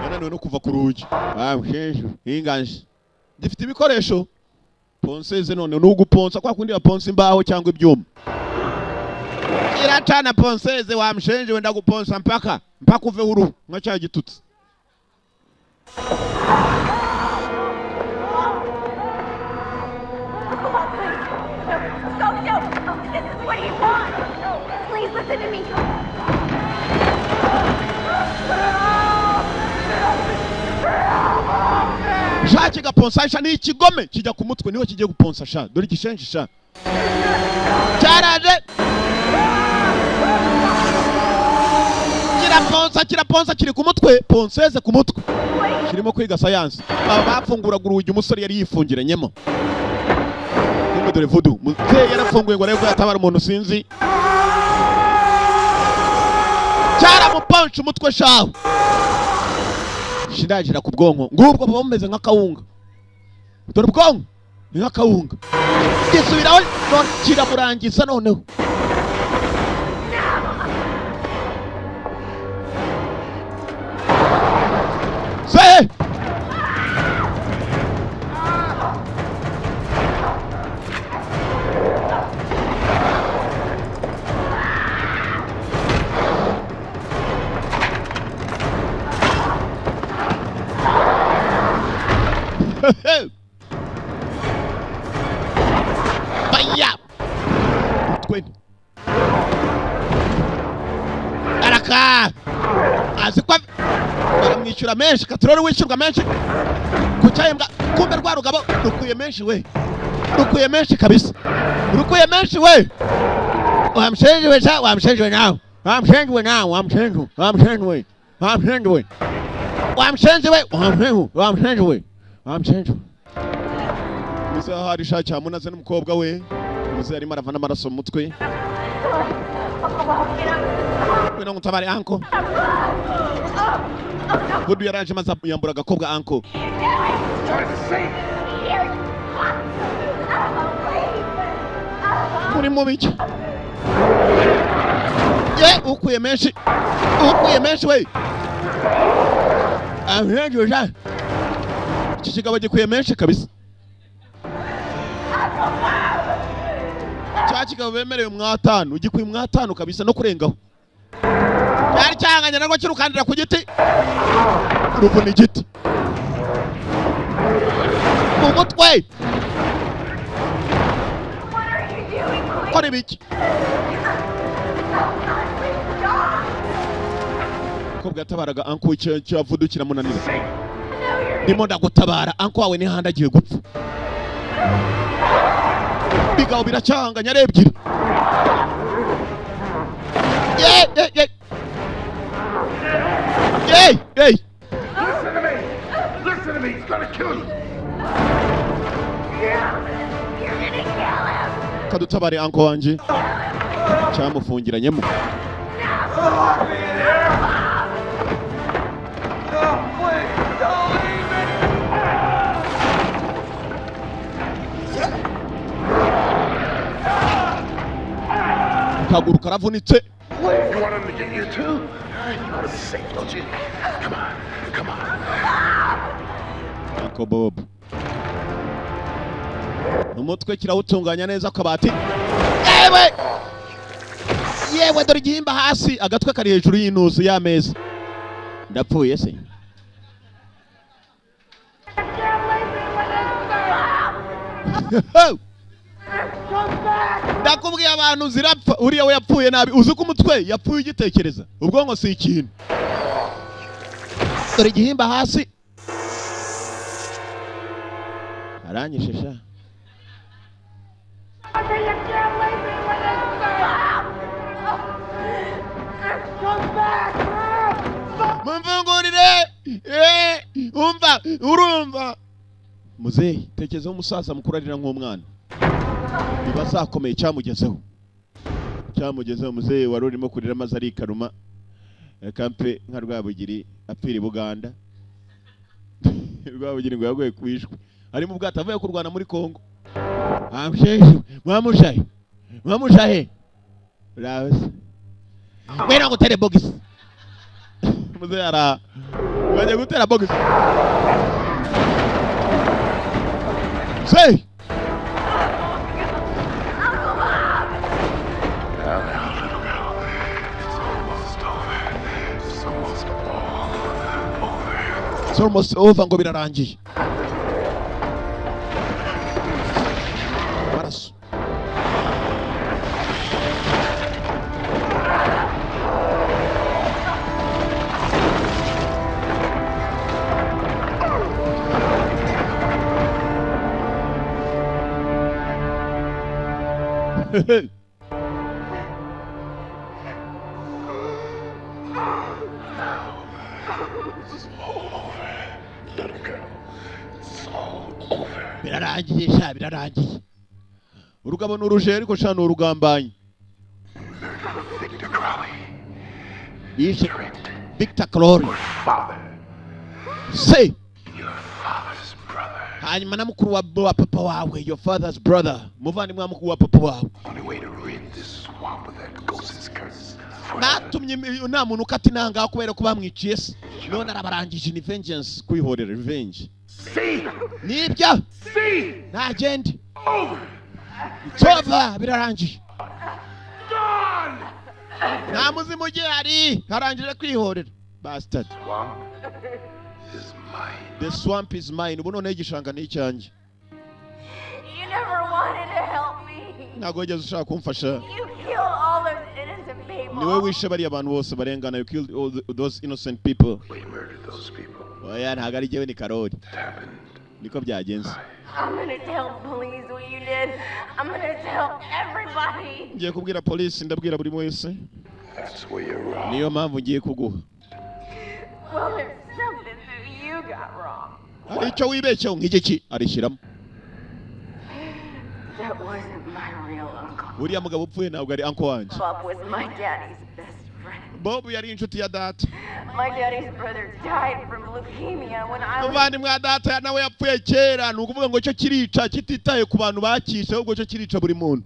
Yananiwe no kuva ku rugi. Mshenjo, inganje. Gifite ibikoresho. Ponseze none nuguponsa kwa kundi yaponsa imbaho cyangwa ibyuma. Iracana ponseze wa mshenje wenda guponsa mpaka uve uruhu nka cya gitutsi. This is what he wants. Please listen to me. Jaki gaponsa sha ni ikigome kijya ku mutwe niho kigiye guponsa sha dore gishenje sha cyaraje kiraponsa kiri ku mutwe ponseze ku mutwe kirimo kwiga science bafunguraga urugi umusore yari yifungiranyemo nimba dore Voodoo muteye yarafunguye ngo arebe ko yatabara umuntu sinzi cyaramuponcha umutwe shaho shindagira ku bwonko ngubwo bameze nk'akawunga dore ubwonko ni nk'akawunga gisubiraho none kiramurangiza noneho fire twende araka azikwa baramwishyura menshi katurore wishyurwa menshi kucyahembwa kumbe rwa rugabo rukuye menshi we rukuye menshi kabisa rukuye menshi we wamshenjwe sa wamshenjwe nawe wamshenjwe nawe wamshenjwe wamshenjwe wamshenjwe wamshenjwe wamshenjwe wamshenjwe muze hari shaka munaze n'umukobwa we muze arimo aravana amaraso mu mutwe wino ngutabare anko budu yaraje maze yambura agakobwa anko muri mubiki ye ukuye menshi we ahenje ja iki kigabo gikuye menshi kabisa cya kigabo bemerewe mwatanu ugikuye mwatanu kabisa no kurengaho cyari cyanganya narwo kirukandira ku giti ruvuna igiti mu mutwe kora ibiki kobwa yatabaraga anko cyavudukira munanira ndimo ndagutabara anko wawe nihanda agiye gupfa bigaho biracyanganya arebyira Hey! Listen to me! He's gonna kill you! You're gonna kill him! Kadutabare anko wanje cyamufungiranyemo kaguru karavunitse. You want him to get you too? You want to be safe, don't you? Come on. Uncle Bob. Umutwe kirawutunganya neza akabati. Yewe dore igihimba hasi agatwe kari hejuru y'intuzu y'ameza. Ndapfuye se. Ndakubwiye abantu zirapfa uriya we yapfuye nabi uzi ko umutwe yapfuye igitekereza ubwonko si ikintu dore igihimba hasi aranyishesha mumvungurire umva urumva muzehe tekerezaho umusaza mukuru arira nk'umwana bibazakomeye cyamugezeho muzehe wari urimo kurira maze arikaruma kampe nka Rwabugiri apfira i Buganda Rwabugiri ngo yaguye kwishwe ari mu bwato avuye kurwana muri Kongo mwamushahe rawese wena gutere box muzehe ara waje gutera box say It's almost over ngo birarangiye. Maraso. Birarangiye urugabo n'uruje ariko shano urugambanyi Victor Crowley say your father's brother hanyuma na mukuru wa papa wawe your father's brother muvandimwe wa mukuru wa papa wawe only way to rid this swamp of that ghost's curse natumye nta muntu ukati nanga kubera ko bamwiciye se none arabarangije ni vengeance kwihorera revenge nibyo ntagende Tova birarangiye nta muzimu ugihari harangije kwihorera bastard the swamp is mine ubu none igishanga ni icyanjye You never wanted to help me. ntago wigeze ushaka kumfasha. You killed all those innocent people. Niwe wishe bariya abantu bose barengana. You killed all those innocent people. We murdered those people. Oya ntago ari jyewe ni Karoli. It happened. Niko byagenze. I'm gonna tell police what you did. I'm gonna tell everybody. Ngiye kubwira polisi, ndabwira buri wese. That's where you're wrong. Niyo mpamvu ngiye kuguha. Well, there's something that you got wrong. Hari icyo wibeshyeho nk'igiki arishyiramo. That wasn't my real uncle. Uriya mugabo upfuye ntabwo ari uncle wanjye. Bob was my daddy's best friend. Bob yari inshuti ya data. My daddy's brother died from leukemia when I was... Muvandimwe wa data nawe yapfuye kera. Ni ukuvuga ngo cyo kirica kititaye ku bantu bakishe, ahubwo cyo kirica buri muntu.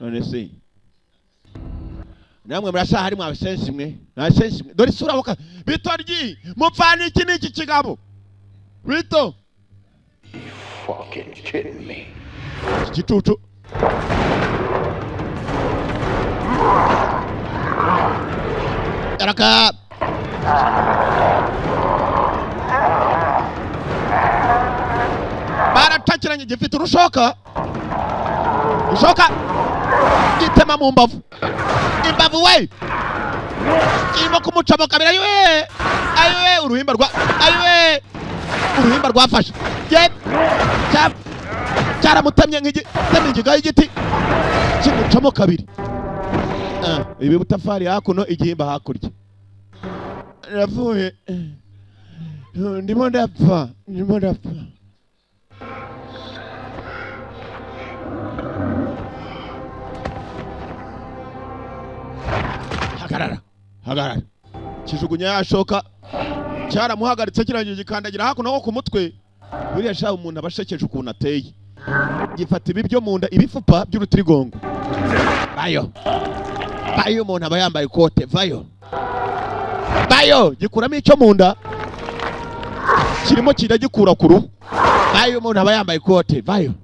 None se namwe murashaka hari mwabisensi mwe? Nasensi mwe. Dore sura boka. Bitoryi, mupfana iki n'iki kigabo? Rito. Fucking kidding me. Gitutu. Araka. Baratakiranye gifite urushoka. Ushoka. Gitema mu mbavu. Imbavu we. Kirimo kumucamo kabira yiwe. Ayiwe uruhimba rwa. Ayiwe. Uruhimba rwafashe. Yep. Cyap. Cyaramutemye nk'igiga y'igiti. Kimucamo kabiri. Ibi butafari hakuno igihimba hakurya. Navuye. Ndimo ndapfa. Hagarara. Kijugunya yashoka. Cyaramuhagaritse kirangije gikandagira hakuno ho ku mutwe. Buriya sha umuntu abashekeje ukuntu ateye. Gifata ibiryo mu nda ibifupa by'urutirigongo. Bayo umuntu aba yambaye ikote. Bayo gikuramo icyo mu nda. Kirimo kiragikura ku ruhu. Bayo umuntu aba yambaye ikote. Bayo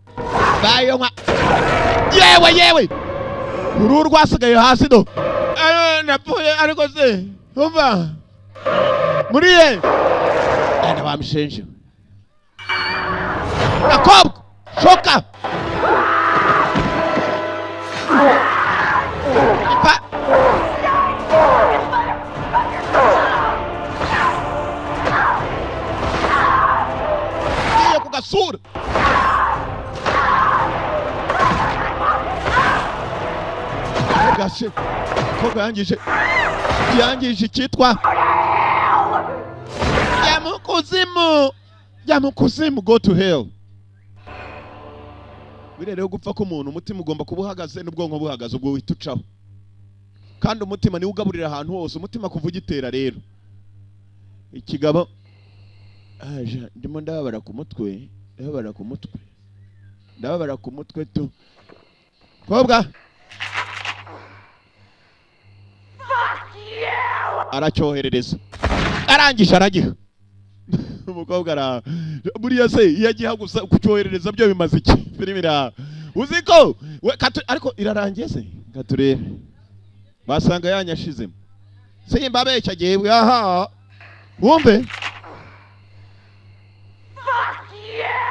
nka. Yewe. Uruhu rwasigaye hasi do. Napfuye ariko se. Umva. Muriye. Enda bamishenje. Nakobwa. Shoka. Ipa. Iyo kugasura. Gashe. Koga yangije cyitwa Yamukuzimu go to hell. Birereho gupfa ko umuntu umutima ugomba kuba uhagaze n'ubwonko buhagaze ubwo wihita ucaho. Kandi umutima ni ugaburira ahantu hose, umutima kuva ugitera rero. Ikigabo ndimo ndababara ku mutwe tu. Kobwa aracyoherereza. Arangije aragiha. Umukobwa buriya se iyo agiha gusa kucyoherereza byo bimaze iki? Filmira uziko ariko irarangiye se gaturebe. Basanga yanyashizemo. Se imbabeshya gihe aha. Wumve?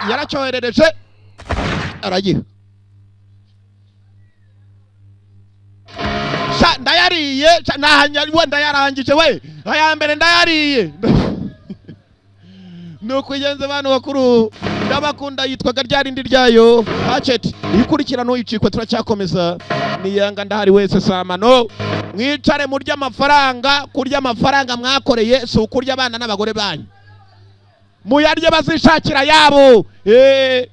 Yaracyoherereje aragiha. Ndayariye ndayarangije we. Aya mbere ndayariye. Nuko igenze abantu bakuru ndabakunda yitwaga ryarindi ryayo Hatchet ikurikirana uyicikwe turacyakomeza ni Yanga ndahari wese samano mwicare murya amafaranga mwakoreye so kurya abana n'abagore banyu muyarye bazishakira yabo The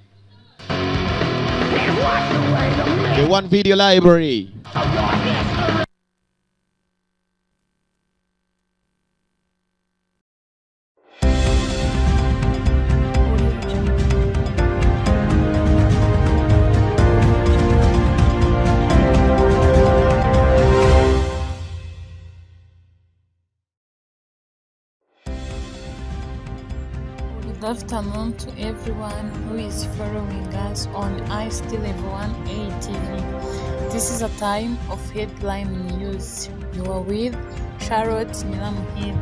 One Video Library. Good afternoon to everyone who is following us on iStLevel1A TV. This is a time of headline news. You are with Charlotte Nilamuhid.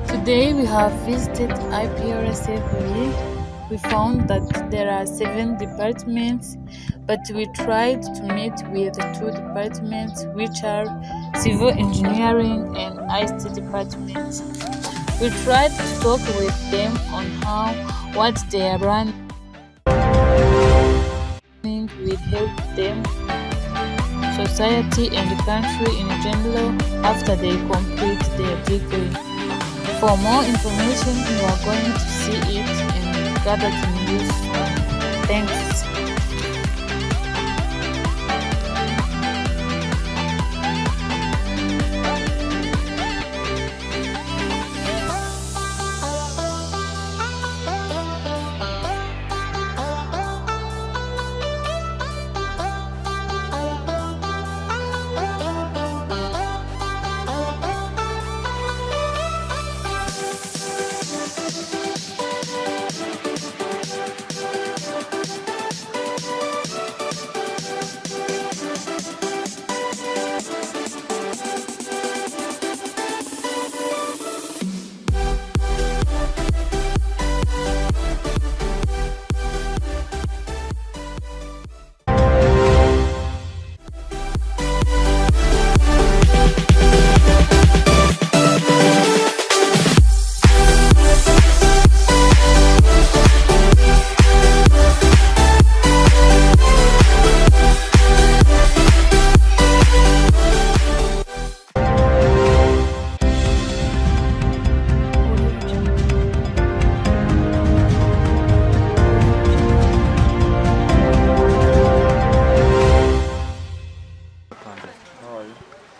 Today we have visited IPRSF we found that there are 7 departments, but we tried to meet with 2 departments, which are civil engineering and ICT departments. We tried to talk with them on what they are running will help them, society and the country in general after they complete their degree. For more information, you are going to see it and gather the news soon. Thanks.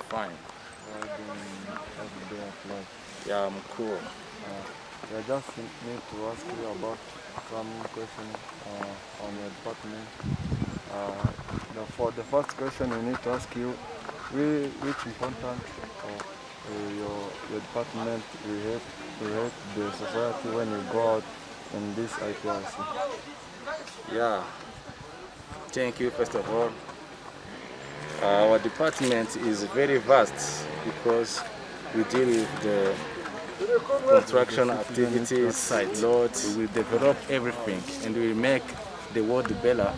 Fine. How are you doing every day of life? Yeah, I'm cool. I just need to ask you about some questions on your department. For the first question, we need to ask you which important of your department will help the society when you go out in this IPRC. Yeah. Thank you, first of all. Our department is very vast because we deal with the construction activities, site loads. We develop everything and we make the world better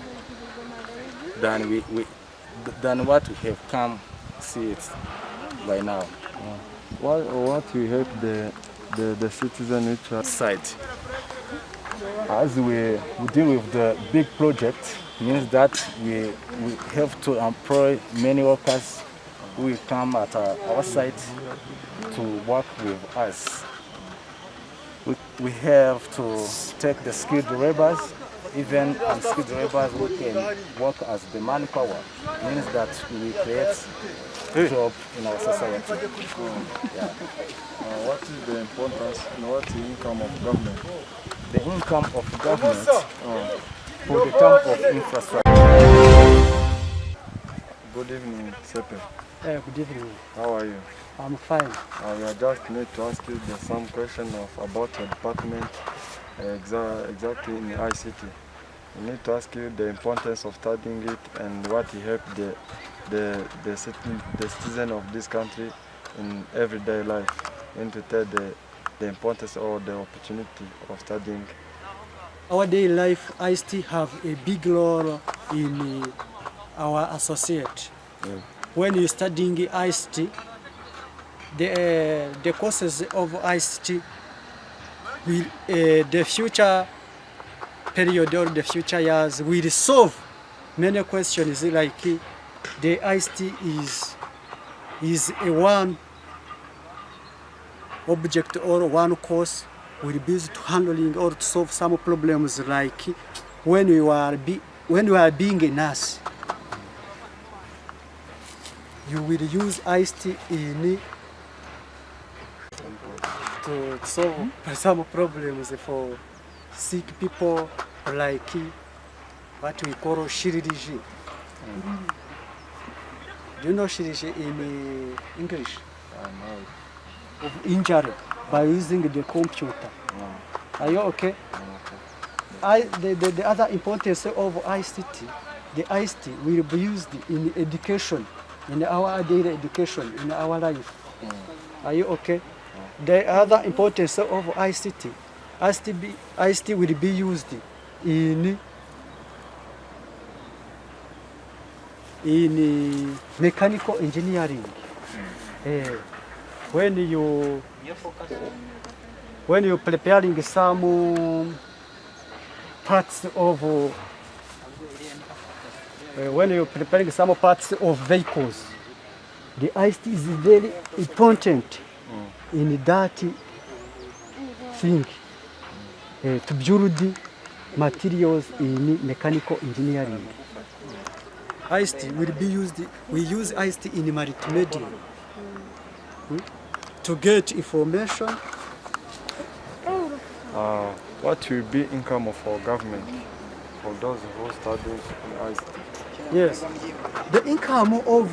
than than what we have come see it by now. What will help the citizen which are site? As we deal with the big project, means that we have to employ many workers who will come at our site to work with us. We have to take the skilled laborers, even unskilled laborers who can work as the manpower. Means that we will create job in our society. Yeah. What is the importance and what is the income of government? The income of government for the term of infrastructure. Good evening, Sepe. Good evening. How are you? I'm fine. I just need to ask you some question about your department, exactly in ICT. I need to ask you the importance of studying it and what it helps the citizen of this country in everyday life, and to tell the importance or the opportunity of studying. Our daily life, ICT have a big role in our associate. Yeah. When you're studying ICT, the courses of ICT will the future period or the future years will solve many questions, like the ICT is a one object or one course will be used to handling or to solve some problems, like when you are being a nurse, you will use ICT to solve some problems for sick people, like what we call shiriji. Do you know shiriji in English? Of injury by using the computer. Are you okay? The other importance of ICT, the ICT will be used in education, in our daily education, in our life. Are you okay? The other importance of ICT, ICT will be used in mechanical engineering. When you preparing some parts of vehicles, the ICT is very important in that thing to build materials in mechanical engineering. ICT will be used. We use ICT in multimedia to get information. What will be income of our government for those who study in ICT? Yes, the income of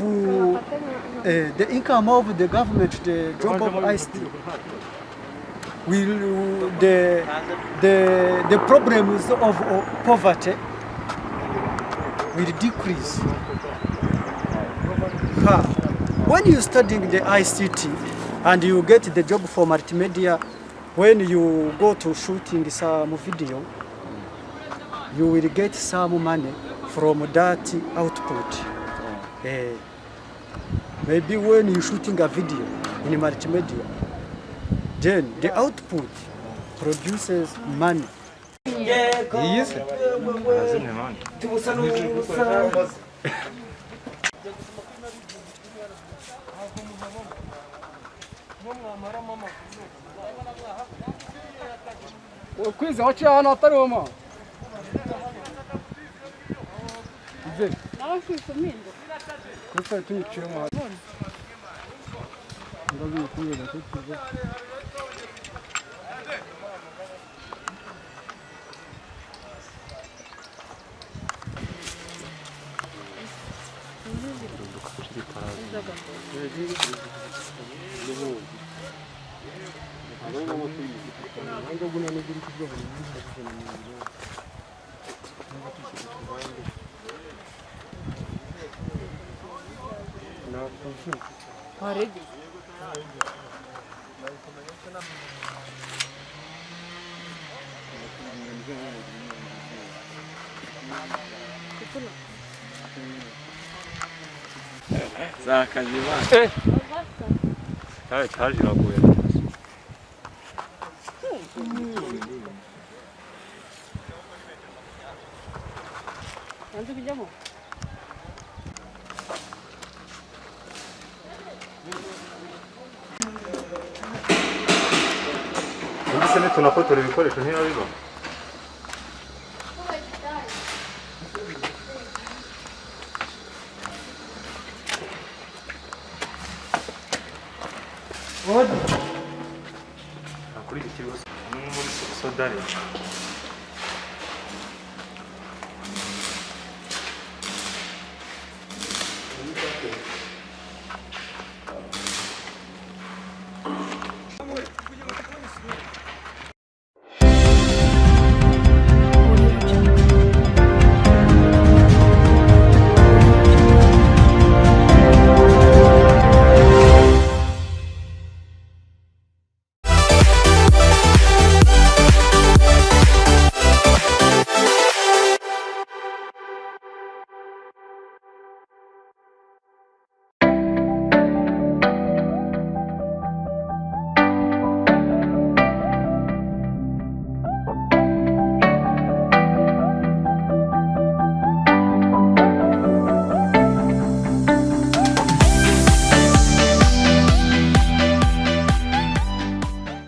the government, the job of ICT, will the problems of poverty will decrease. When you studying the ICT and you get the job for multimedia, when you go to shooting some video, you will get some money from that output. Maybe when you're shooting a video in multimedia, then the output produces money. Yes. Kwiza wacha hano atari woma. Ize. Nabafite mindo. Kufa tunyicira mu. Ndabi kuye bakitize. Already. Zakazima. Tawe charge raguye. Andu kijamo. Ndise ne tunafotora ibikoresho ntiyabiba. Akuri iki kibazo muri sodari.